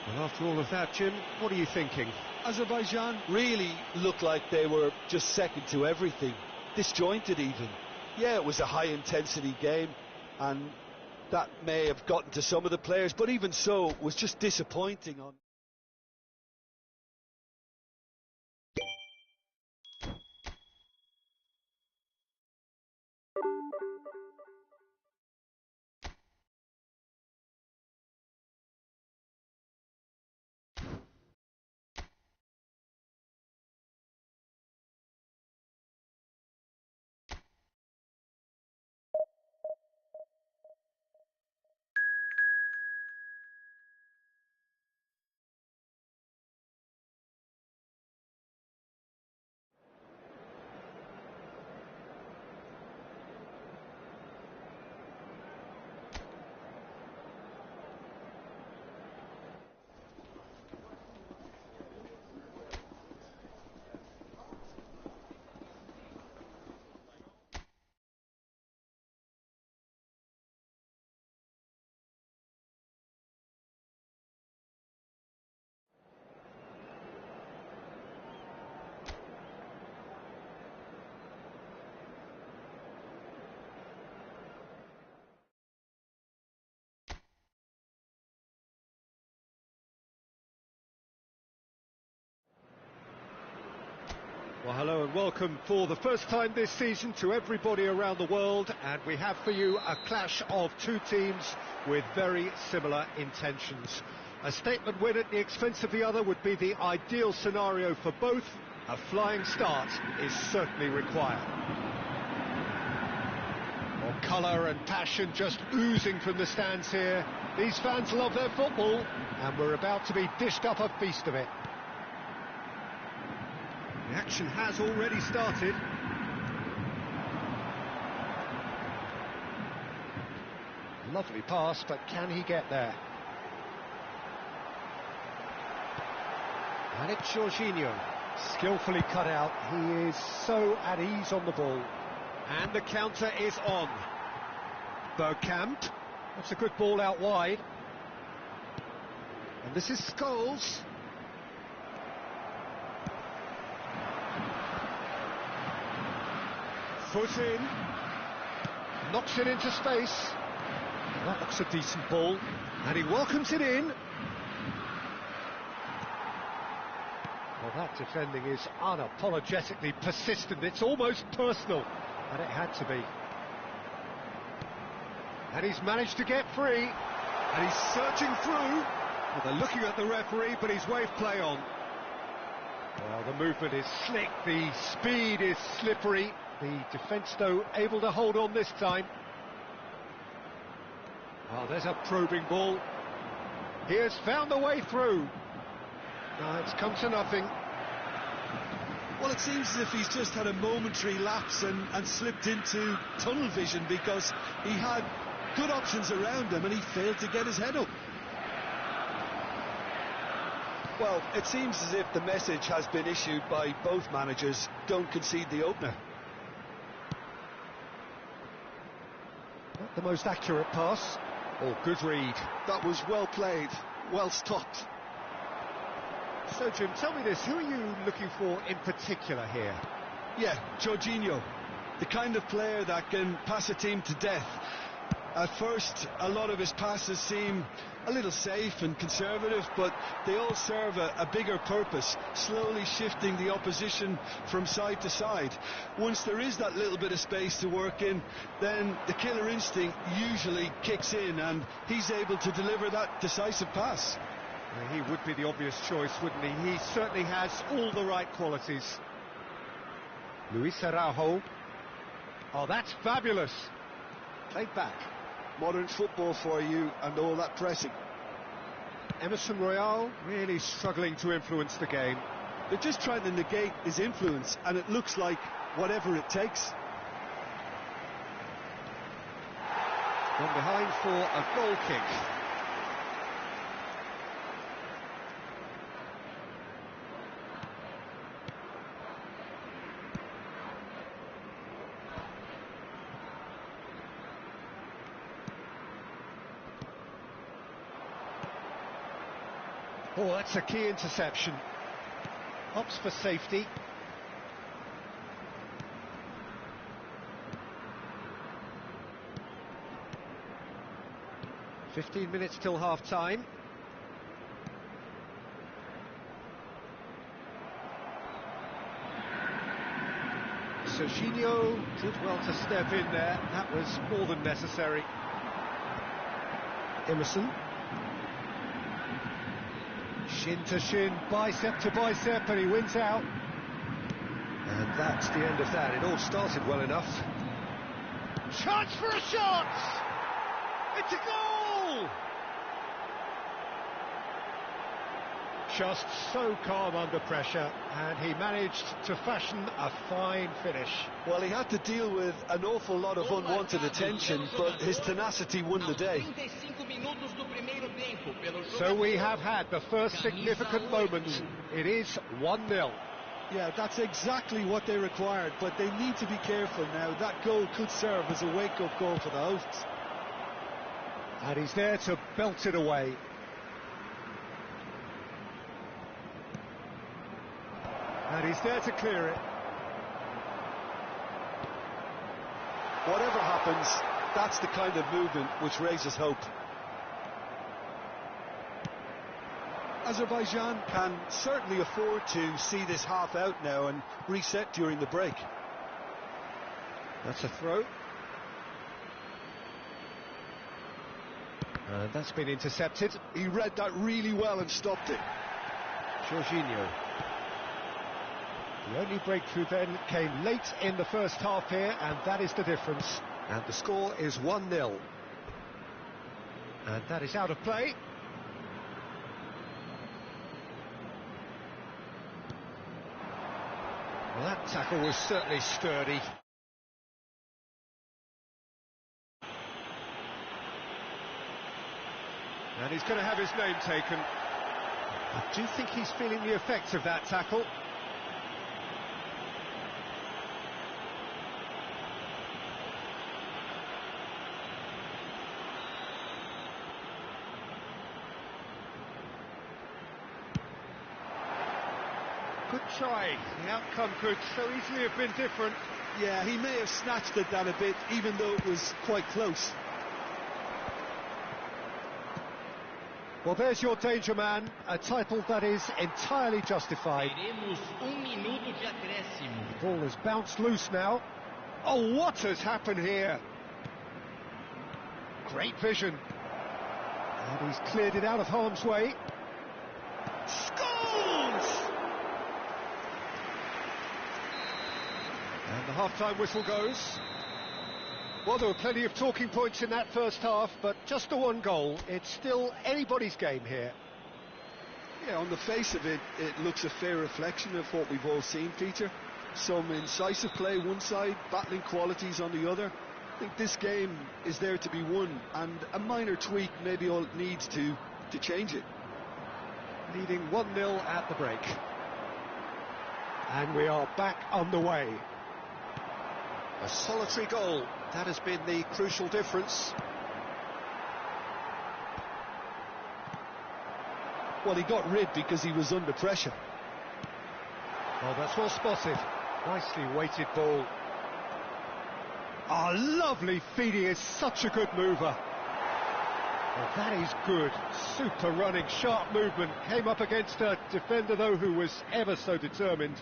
Well, after all of that, Jim, what are you thinking? Azerbaijan really looked like they were just second to everything, disjointed even. Yeah, it was a high-intensity game, and that may have gotten to some of the players, but even so, it was just disappointing on. Well, hello and welcome for the first time this season to everybody around the world, and we have for you a clash of two teams with very similar intentions. A statement win at the expense of the other would be the ideal scenario for both. A flying start is certainly required. Well, colour and passion just oozing from the stands here. These fans love their football, and we're about to be dished up a feast of it. The action has already started. Lovely pass, but can he get there? And it's Jorginho, skillfully cut out. He is so at ease on the ball. And the counter is on. Bergkamp, that's a good ball out wide. And this is Scholes. Foot in, knocks it into space. That looks a decent ball, and he welcomes it in. Well, that defending is unapologetically persistent. It's almost personal, and it had to be. And he's managed to get free, and he's searching through. Well, they're looking at the referee, but he's waved play on. Well, the movement is slick, the speed is slippery. The defence, though, able to hold on this time. Oh, there's a probing ball. He has found the way through. No, it's come to nothing. Well, it seems as if he's just had a momentary lapse and slipped into tunnel vision, because he had good options around him and he failed to get his head up. Well, it seems as if the message has been issued by both managers: don't concede the opener. Not the most accurate pass. Oh, good read. That was well played, well stopped. So, Jim, tell me this, who are you looking for in particular here? Yeah, Jorginho, the kind of player that can pass a team to death. At first, a lot of his passes seem a little safe and conservative, but they all serve a bigger purpose, slowly shifting the opposition from side to side. Once there is that little bit of space to work in, then the killer instinct usually kicks in, and he's able to deliver that decisive pass. Well, he would be the obvious choice, wouldn't he? He certainly has all the right qualities. Luis Araujo. Oh, that's fabulous. Played back. Modern football for you, and all that pressing. Emerson Royale really struggling to influence the game. They're just trying to negate his influence, and it looks like whatever it takes. Gone behind for a goal kick. Oh, that's a key interception. Opts for safety. "15 minutes till half-time. Serginho did well to step in there. That was more than necessary. Emerson. Shin to shin, bicep to bicep, and he wins out. And that's the end of that. It all started well enough. Chance for a shot! It's a goal! Just so calm under pressure, and he managed to fashion a fine finish. Well, he had to deal with an awful lot of unwanted attention, but his tenacity won the day. So we have had the first significant moment. It is 1-0. Yeah, that's exactly what they required, but they need to be careful now. That goal could serve as a wake-up goal for the hosts. And he's there to belt it away. And he's there to clear it. Whatever happens, that's the kind of movement which raises hope. Azerbaijan can certainly afford to see this half out now and reset during the break. That's a throw. And that's been intercepted. He read that really well and stopped it. Jorginho. The only breakthrough then came late in the first half here, and that is the difference. And the score is 1-0. And that is out of play. Well, that tackle was certainly sturdy. And he's going to have his name taken. I do think he's feeling the effects of that tackle. Good try. The outcome could so easily have been different. Yeah, he may have snatched at that a bit, even though it was quite close. Well, there's your danger man, a title that is entirely justified. The ball has bounced loose now. Oh, what has happened here? Great vision. And he's cleared it out of harm's way. Scores! And the half-time whistle goes. Well, there were plenty of talking points in that first half, but just the one goal. It's still anybody's game here. Yeah, on the face of it, it looks a fair reflection of what we've all seen, Peter. Some incisive play one side, battling qualities on the other. I think this game is there to be won, and a minor tweak maybe all it needs to change it. Leading 1-0 at the break. And we are back underway. A solitary goal. That has been the crucial difference. Well, he got rid because he was under pressure. Oh, that's well spotted. Nicely weighted ball. Oh, lovely feed. He is such a good mover. Well, that is good. Super running, sharp movement. Came up against a defender, though, who was ever so determined.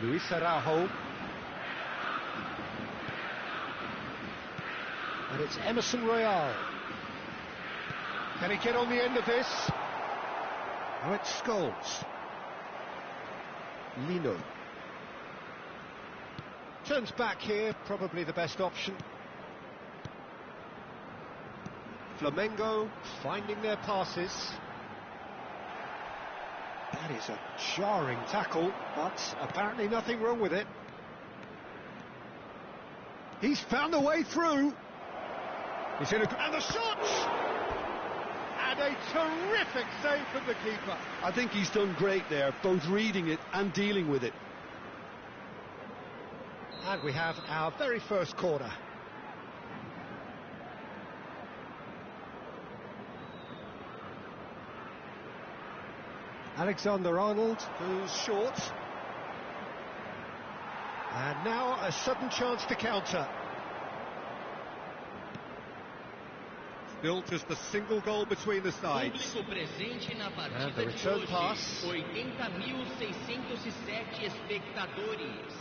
Luis Araujo. And it's Emerson Royal. Can he get on the end of this? Oh, it's Scholes. Lino. Turns back here, probably the best option. Flamengo finding their passes. That is a jarring tackle, but apparently nothing wrong with it. He's found a way through. He's in and the shot! And a terrific save from the keeper. I think he's done great there, both reading it and dealing with it. And we have our very first corner. Alexander-Arnold, who's short. And now a sudden chance to counter. Still just a single goal between the sides. And the return pass. 80.607 espectadores.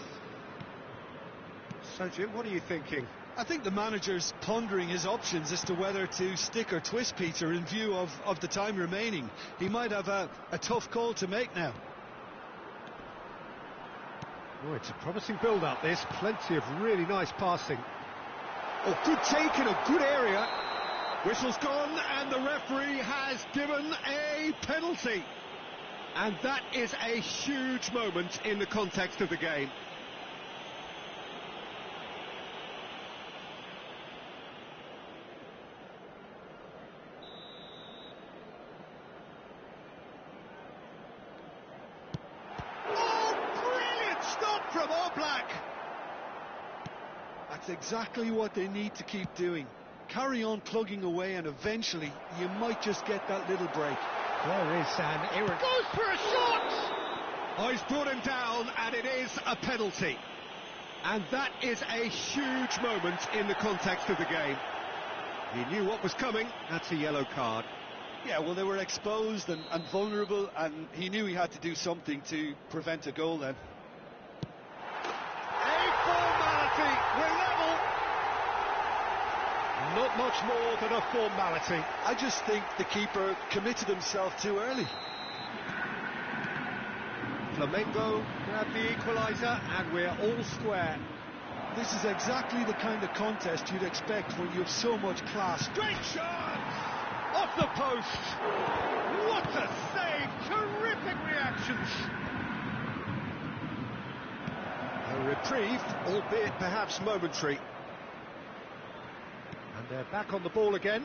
So Jim, what are you thinking? I think the manager's pondering his options as to whether to stick or twist Peter in view of the time remaining. He might have a tough call to make now. Oh, it's a promising build-up, this. Plenty of really nice passing. Oh, good take in a good area. Whistle's gone, and the referee has given a penalty. And that is a huge moment in the context of the game. From Oblak. That's exactly what they need to keep doing. Carry on plugging away, and eventually you might just get that little break. There is an error. Goes for a shot! Oh, he's brought him down, and it is a penalty. And that is a huge moment in the context of the game. He knew what was coming. That's a yellow card. Yeah, well, they were exposed and vulnerable, and he knew he had to do something to prevent a goal then. We're level. Not much more than a formality. I just think the keeper committed himself too early. Flamengo grab the equaliser, and we're all square. This is exactly the kind of contest you'd expect when you have so much class. Great shot! Off the post! What a save! Terrific reactions! A reprieve, albeit perhaps momentary. And they're back on the ball again.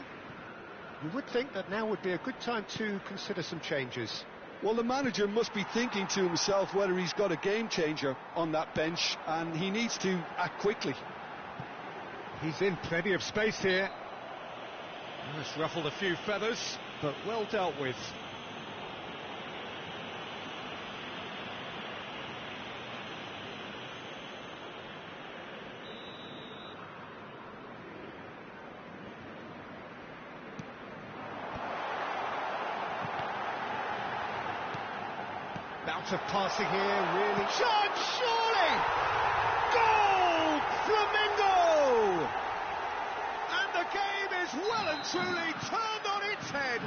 You would think that now would be a good time to consider some changes. Well, the manager must be thinking to himself whether he's got a game changer on that bench, and he needs to act quickly. He's in plenty of space here. That's ruffled a few feathers, but well dealt with. Bout of passing here, really. Chance, surely! Goal! Flamengo! And the game is well and truly turned on its head.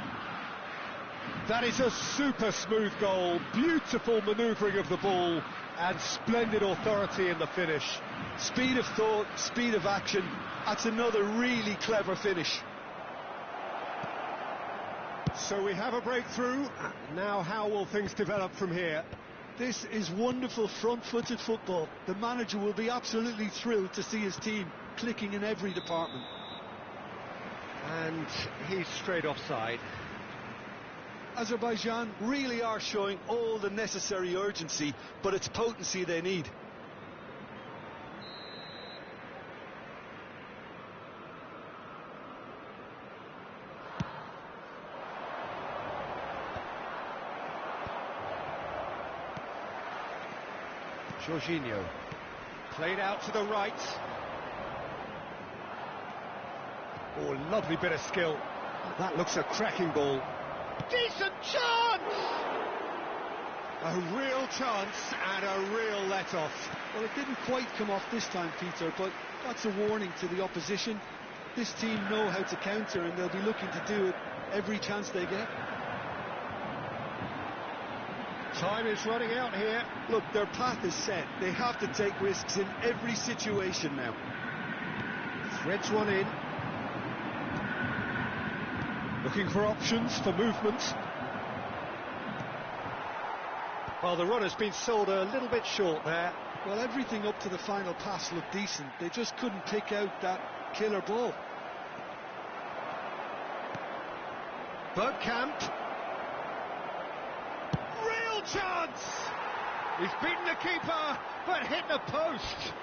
That is a super smooth goal, beautiful manoeuvring of the ball, and splendid authority in the finish. Speed of thought, speed of action. That's another really clever finish. So we have a breakthrough. Now how will things develop from here? This is wonderful front-footed football. The manager will be absolutely thrilled to see his team clicking in every department. And he's straight offside. Azerbaijan really are showing all the necessary urgency, but it's potency they need. Jorginho, played out to the right. Oh, lovely bit of skill. That looks a cracking ball. Decent chance! A real chance and a real let-off. Well, it didn't quite come off this time, Peter, but that's a warning to the opposition. This team know how to counter, and they'll be looking to do it every chance they get. Time is running out here. Look, their path is set. They have to take risks in every situation now. Threads one in. Looking for options for movement. Well, the run has been sold a little bit short there. Well, everything up to the final pass looked decent. They just couldn't pick out that killer ball. Bergkamp. Real chance! He's beaten the keeper, but hit the post.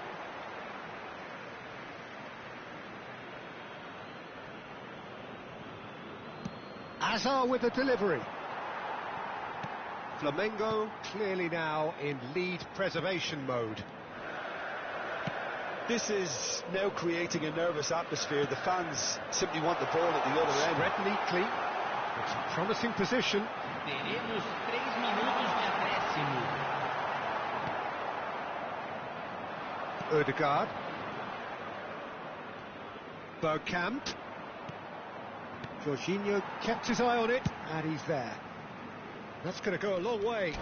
Azar with the delivery. Flamengo clearly now in lead preservation mode. This is now creating a nervous atmosphere. The fans simply want the ball at the other end. Spread neatly. It's a promising position. Teremos 3 minutos de acréscimo. Ødegaard. Bergkamp. Jorginho kept his eye on it, and he's there. That's going to go a long way.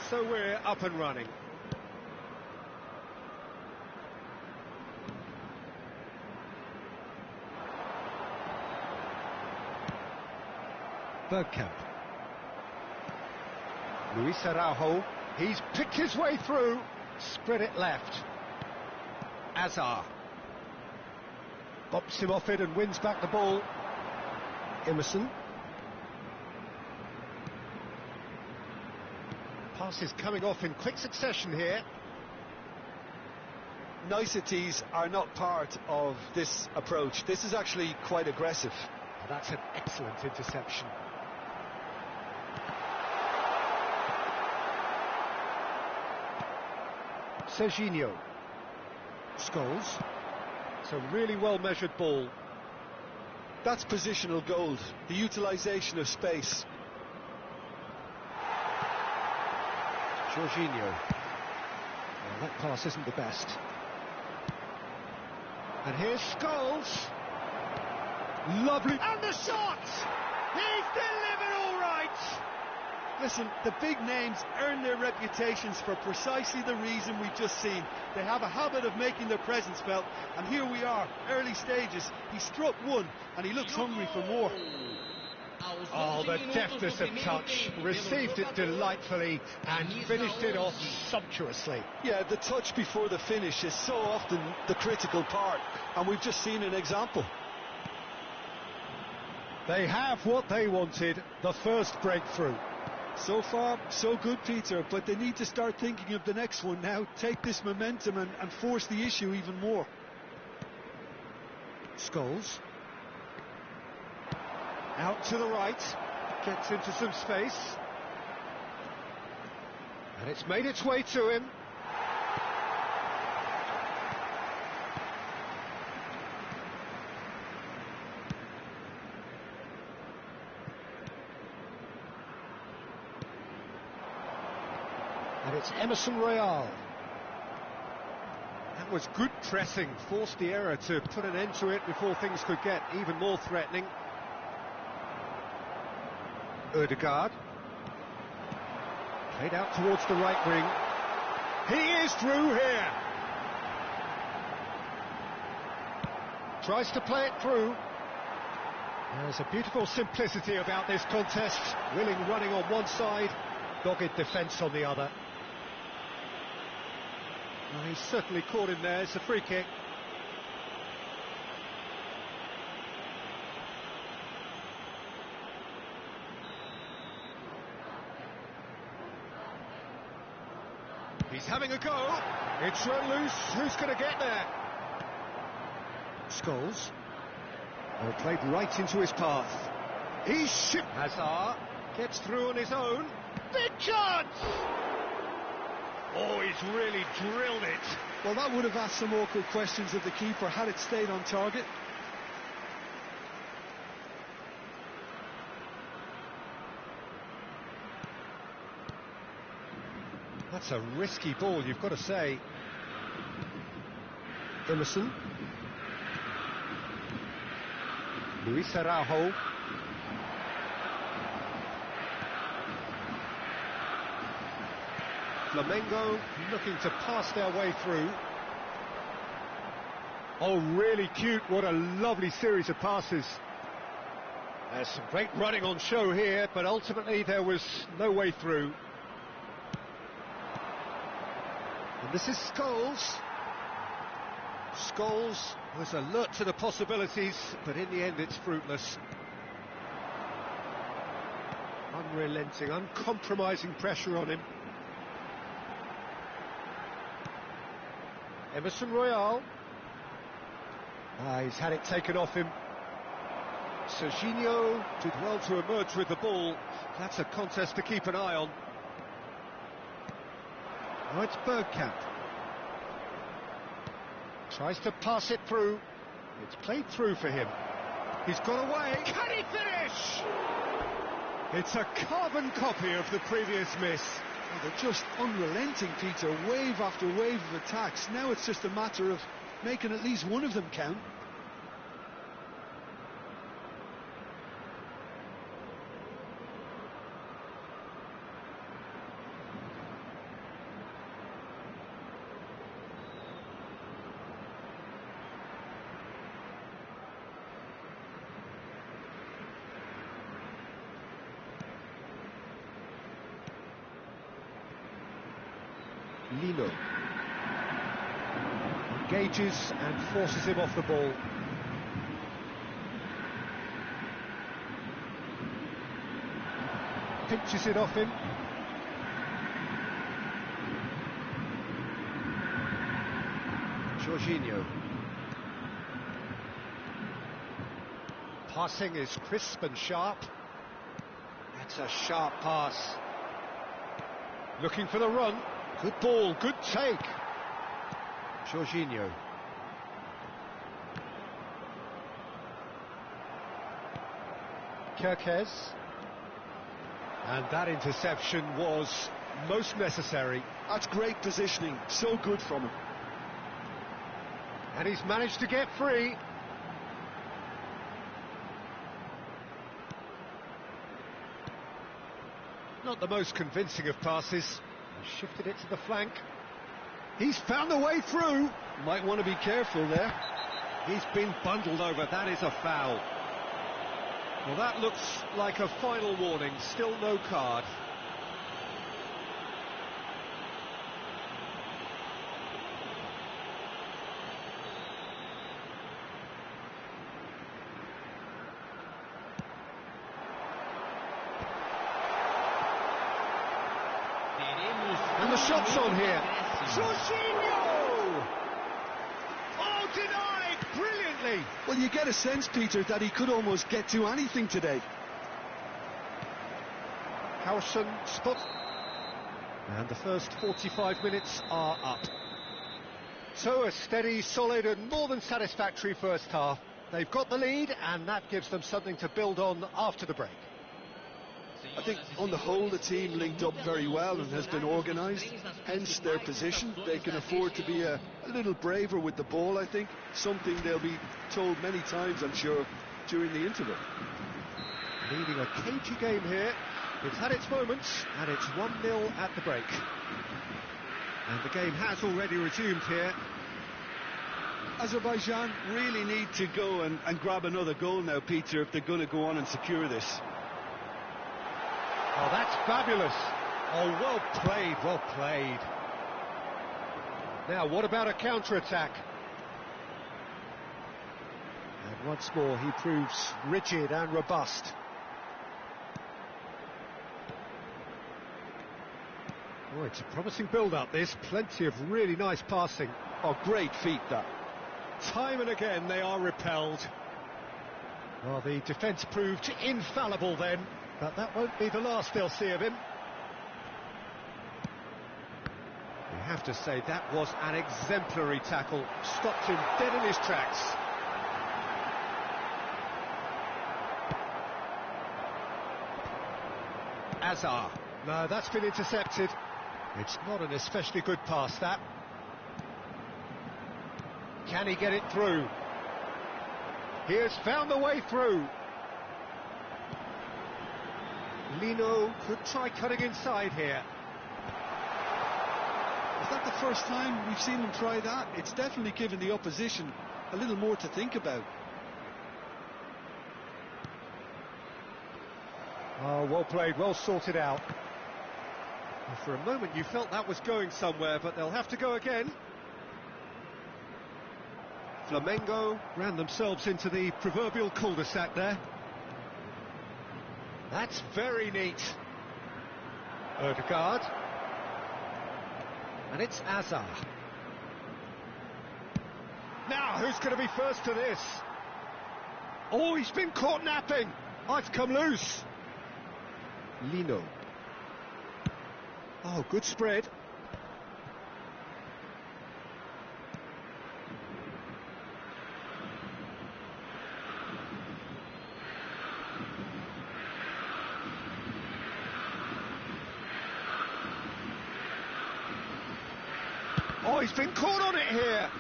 So we're up and running. Bergkamp. Luis Araujo. He's picked his way through. Spread it left. Azar. Bops him off it and wins back the ball. Emerson. Passes coming off in quick succession here. Niceties are not part of this approach. This is actually quite aggressive. Oh, that's an excellent interception. Serginho. Scholes. It's a really well-measured ball. That's positional gold, the utilisation of space. Jorginho. Well, that pass isn't the best. And here's Scholes. Lovely. And the shot! He's delivered all right! Listen, the big names earn their reputations for precisely the reason we've just seen. They have a habit of making their presence felt, and here we are, early stages. He struck one, and he looks hungry for more. Oh, the deftness of touch. Received it delightfully and finished it off sumptuously. Yeah, the touch before the finish is so often the critical part, and we've just seen an example. They have what they wanted, the first breakthrough. So far, so good, Peter, but they need to start thinking of the next one now. Take this momentum and force the issue even more. Scholes. Out to the right. Gets into some space. And it's made its way to him. And it's Emerson Royal. That was good pressing, forced the error to put an end to it before things could get even more threatening. Ødegaard. Played out towards the right wing. He is through here. Tries to play it through. There's a beautiful simplicity about this contest. Willing running on one side, dogged defence on the other. Well, he's certainly caught him there. It's a free kick. He's having a go. It's run loose. Who's going to get there? Scholes. Well, played right into his path. He's shipped. Hazard gets through on his own. Big chance! Oh, he's really drilled it. Well, that would have asked some awkward questions of the keeper had it stayed on target. That's a risky ball, you've got to say. Emerson. Luis Araujo. Flamengo looking to pass their way through. Oh, really cute. What a lovely series of passes. There's some great running on show here, but ultimately there was no way through. And this is Scholes. Scholes was alert to the possibilities, but in the end it's fruitless. Unrelenting, uncompromising pressure on him. Emerson Royal. He's had it taken off him. Serginho did well to emerge with the ball. That's a contest to keep an eye on. Oh, it's Bergkamp. Tries to pass it through. It's played through for him. He's got away. Can he finish? It's a carbon copy of the previous miss. Oh, they're just unrelenting, Peter. Wave after wave of attacks. Now it's just a matter of making at least one of them count. Lino engages and forces him off the ball. Pinches it off him. Jorginho. Passing is crisp and sharp. That's a sharp pass. Looking for the run. Good ball, good take. Jorginho. Kerkez. And that interception was most necessary. That's great positioning, so good from him. And he's managed to get free. Not the most convincing of passes. He shifted it to the flank. He's found a way through. Might want to be careful there. He's been bundled over. That is a foul. Well, that looks like a final warning. Still no card. And the shot's on here. Jorginho! Oh, denied brilliantly. Well, you get a sense, Peter, that he could almost get to anything today. Howson spot. And the first 45 minutes are up. So a steady, solid and more than satisfactory first half. They've got the lead and that gives them something to build on after the break. I think on the whole the team linked up very well and has been organised, hence their position. They can afford to be a little braver with the ball, I think, something they'll be told many times, I'm sure, during the interval. Leading a cagey game here. It's had its moments and it's 1-0 at the break. And the game has already resumed here. Azerbaijan really need to go and grab another goal now, Peter, if they're going to go on and secure this. Oh, that's fabulous. Oh, well played, well played. Now, what about a counter-attack? And once more, he proves rigid and robust. Oh, it's a promising build-up, this. Plenty of really nice passing. Oh, great feat, that. Time and again, they are repelled. Well, the defence proved infallible then. But that won't be the last they'll see of him. We have to say that was an exemplary tackle. Stopped him dead in his tracks. Azar. No, that's been intercepted. It's not an especially good pass, that. Can he get it through? He has found the way through. Lino could try cutting inside here. Is that the first time we've seen them try that? It's definitely given the opposition a little more to think about. Oh, well played, well sorted out. Well, for a moment you felt that was going somewhere, but they'll have to go again. Flamengo ran themselves into the proverbial cul-de-sac there. That's very neat. Ødegaard. And it's Azar. Now, who's going to be first to this? Oh, he's been caught napping. Oh, it's come loose. Lino. Oh, good spread. Oh, he's been caught on it here.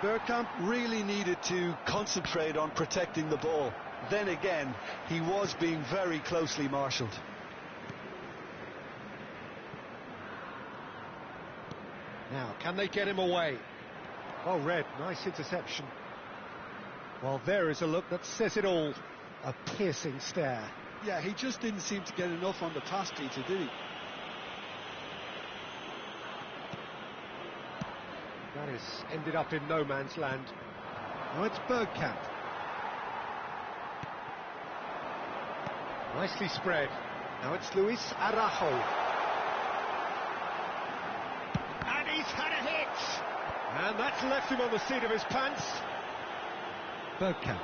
Bergkamp really needed to concentrate on protecting the ball. Then again, he was being very closely marshalled. Now, can they get him away? Oh, Red, nice interception. Well, there is a look that says it all. A piercing stare. Yeah, he just didn't seem to get enough on the pass, Peter, did he? That has ended up in no man's land. Now it's Bergkamp. Nicely spread. Now it's Luis Araujo. And he's had a hit! And that's left him on the seat of his pants. Bergkamp.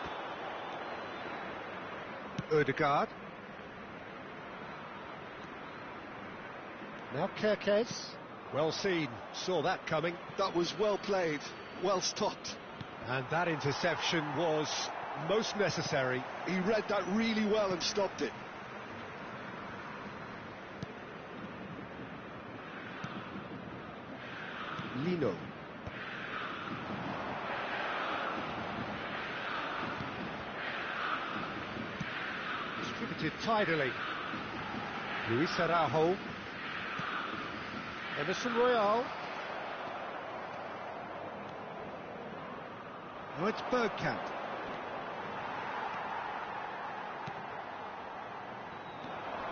Ødegaard. Now Kerkez. Well seen, saw that coming. That was well played, well stopped. And that interception was most necessary. He read that really well and stopped it. Lino. Distributed tidily. Luis Araujo. Emerson Royal. Now it's Bergkamp.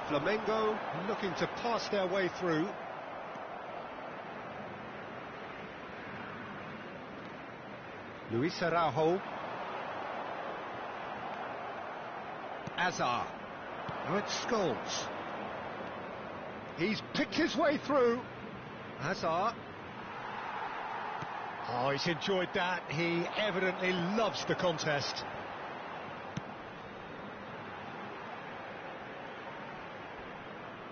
Flamengo looking to pass their way through. Luis Araujo. Azar. Now it's Scholes. He's picked his way through. Hazard. Oh, he's enjoyed that. He evidently loves the contest.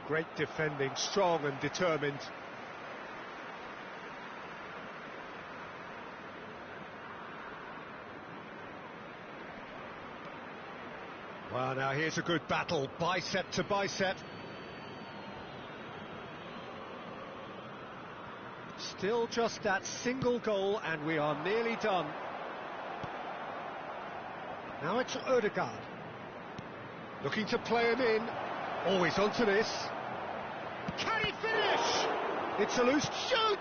Great defending, strong and determined. Well, now here's a good battle, bicep to bicep. Still just that single goal and we are nearly done. Now it's Ødegaard. Looking to play him in. Oh, he's onto this. Can he finish? It's a loose shoot!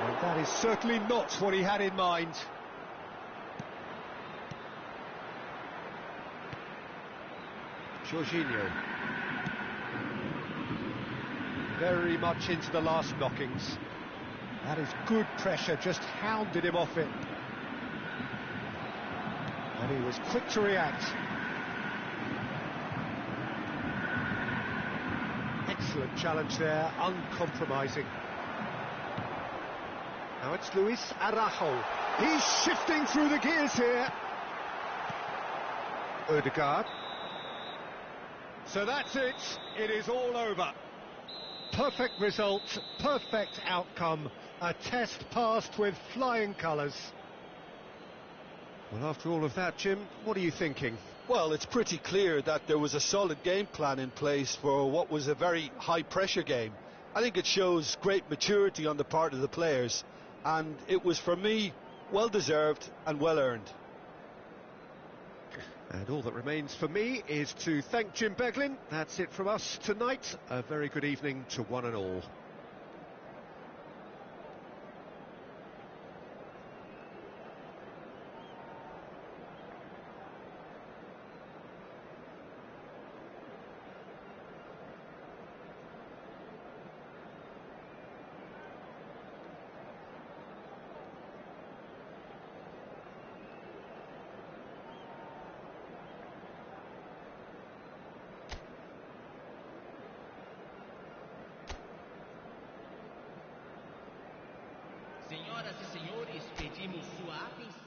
And that is certainly not what he had in mind. Jorginho. Very much into the last knockings. That is good pressure, just hounded him off it. And he was quick to react. Excellent challenge there, uncompromising. Now it's Luis Araujo. He's shifting through the gears here. Ødegaard. So that's it. It is all over. Perfect result, perfect outcome. A test passed with flying colours. Well, after all of that, Jim, what are you thinking? Well, it's pretty clear that there was a solid game plan in place for what was a very high-pressure game. I think it shows great maturity on the part of the players, and it was, for me, well-deserved and well-earned. And all that remains for me is to thank Jim Beglin. That's it from us tonight. A very good evening to one and all. Senhoras e senhores, pedimos sua atenção.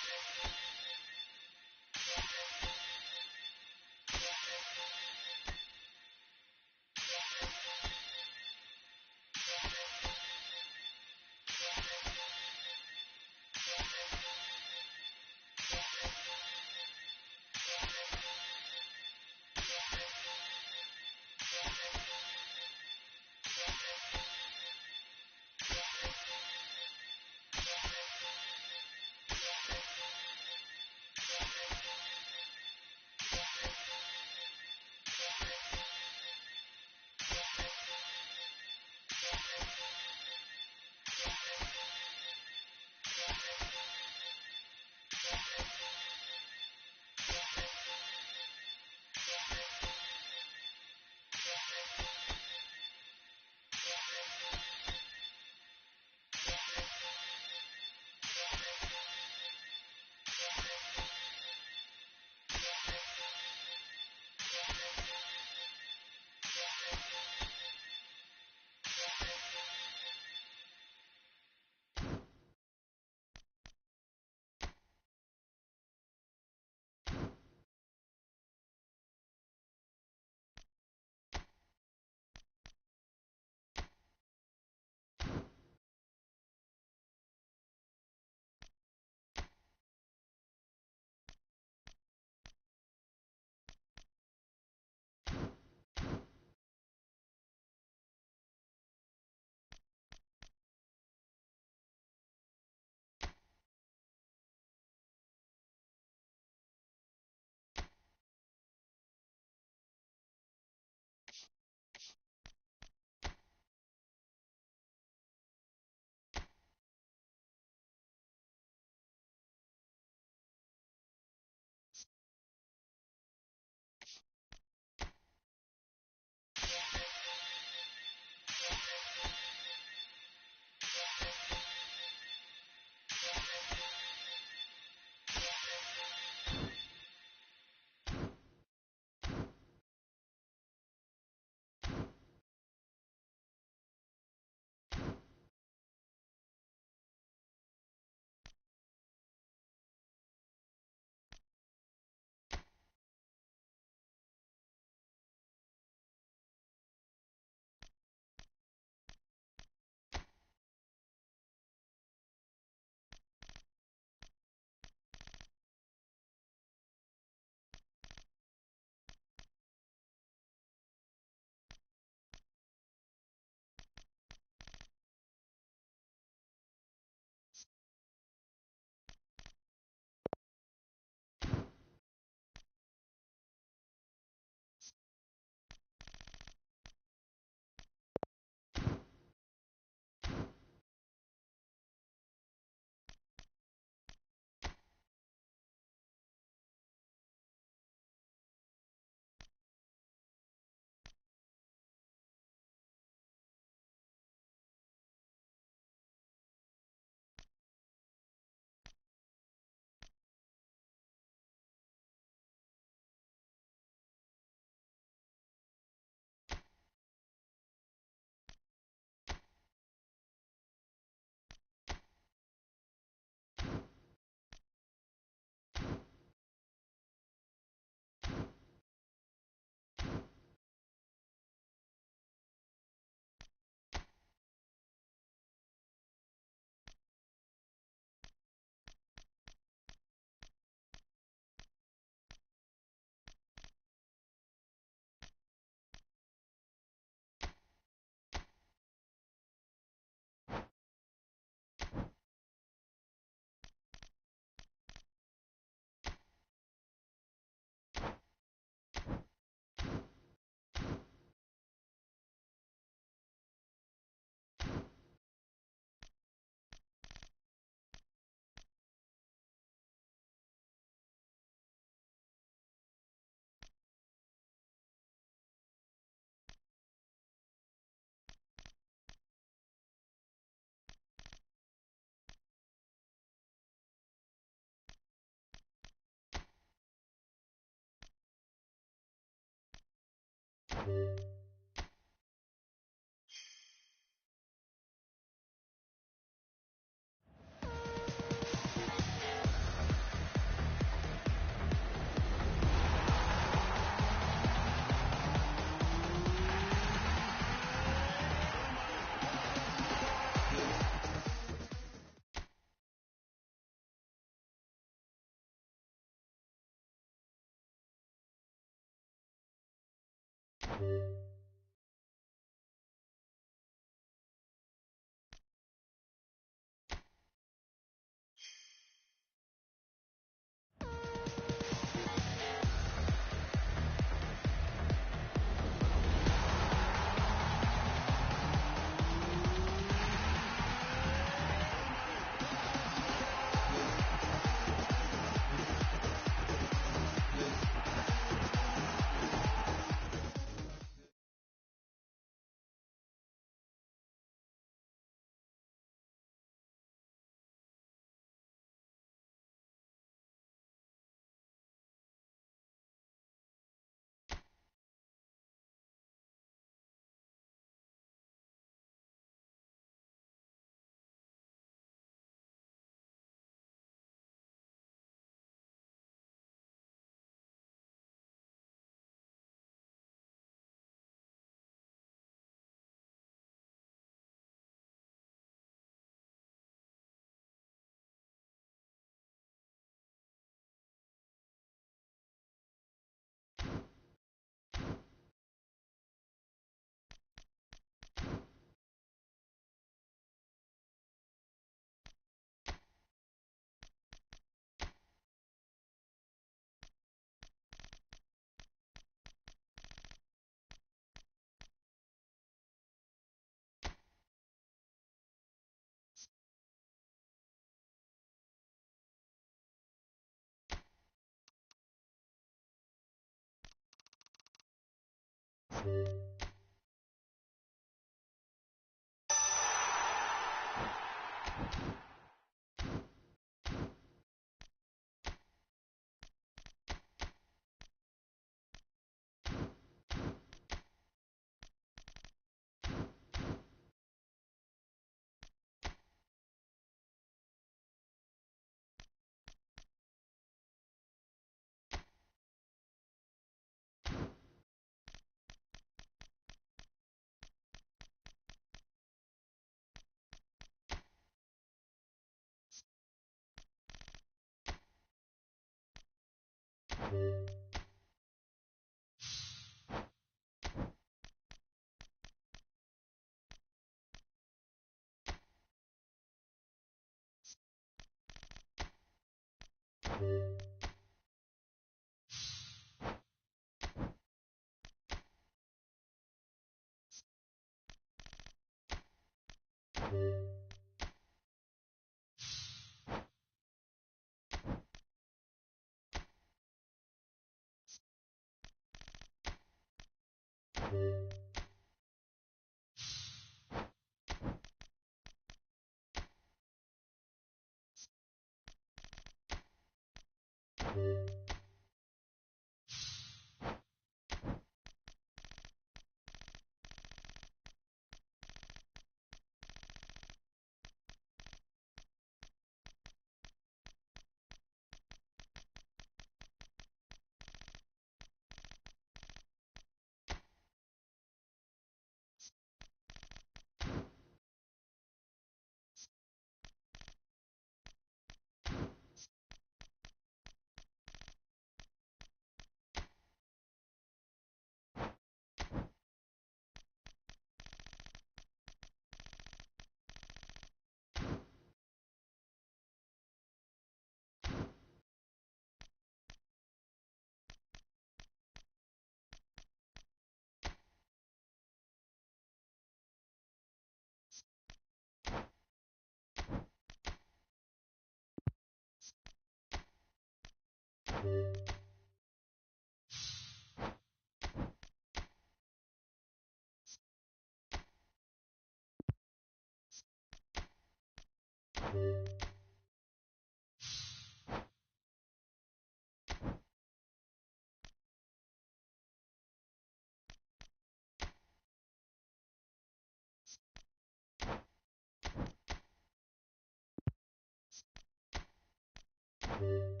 you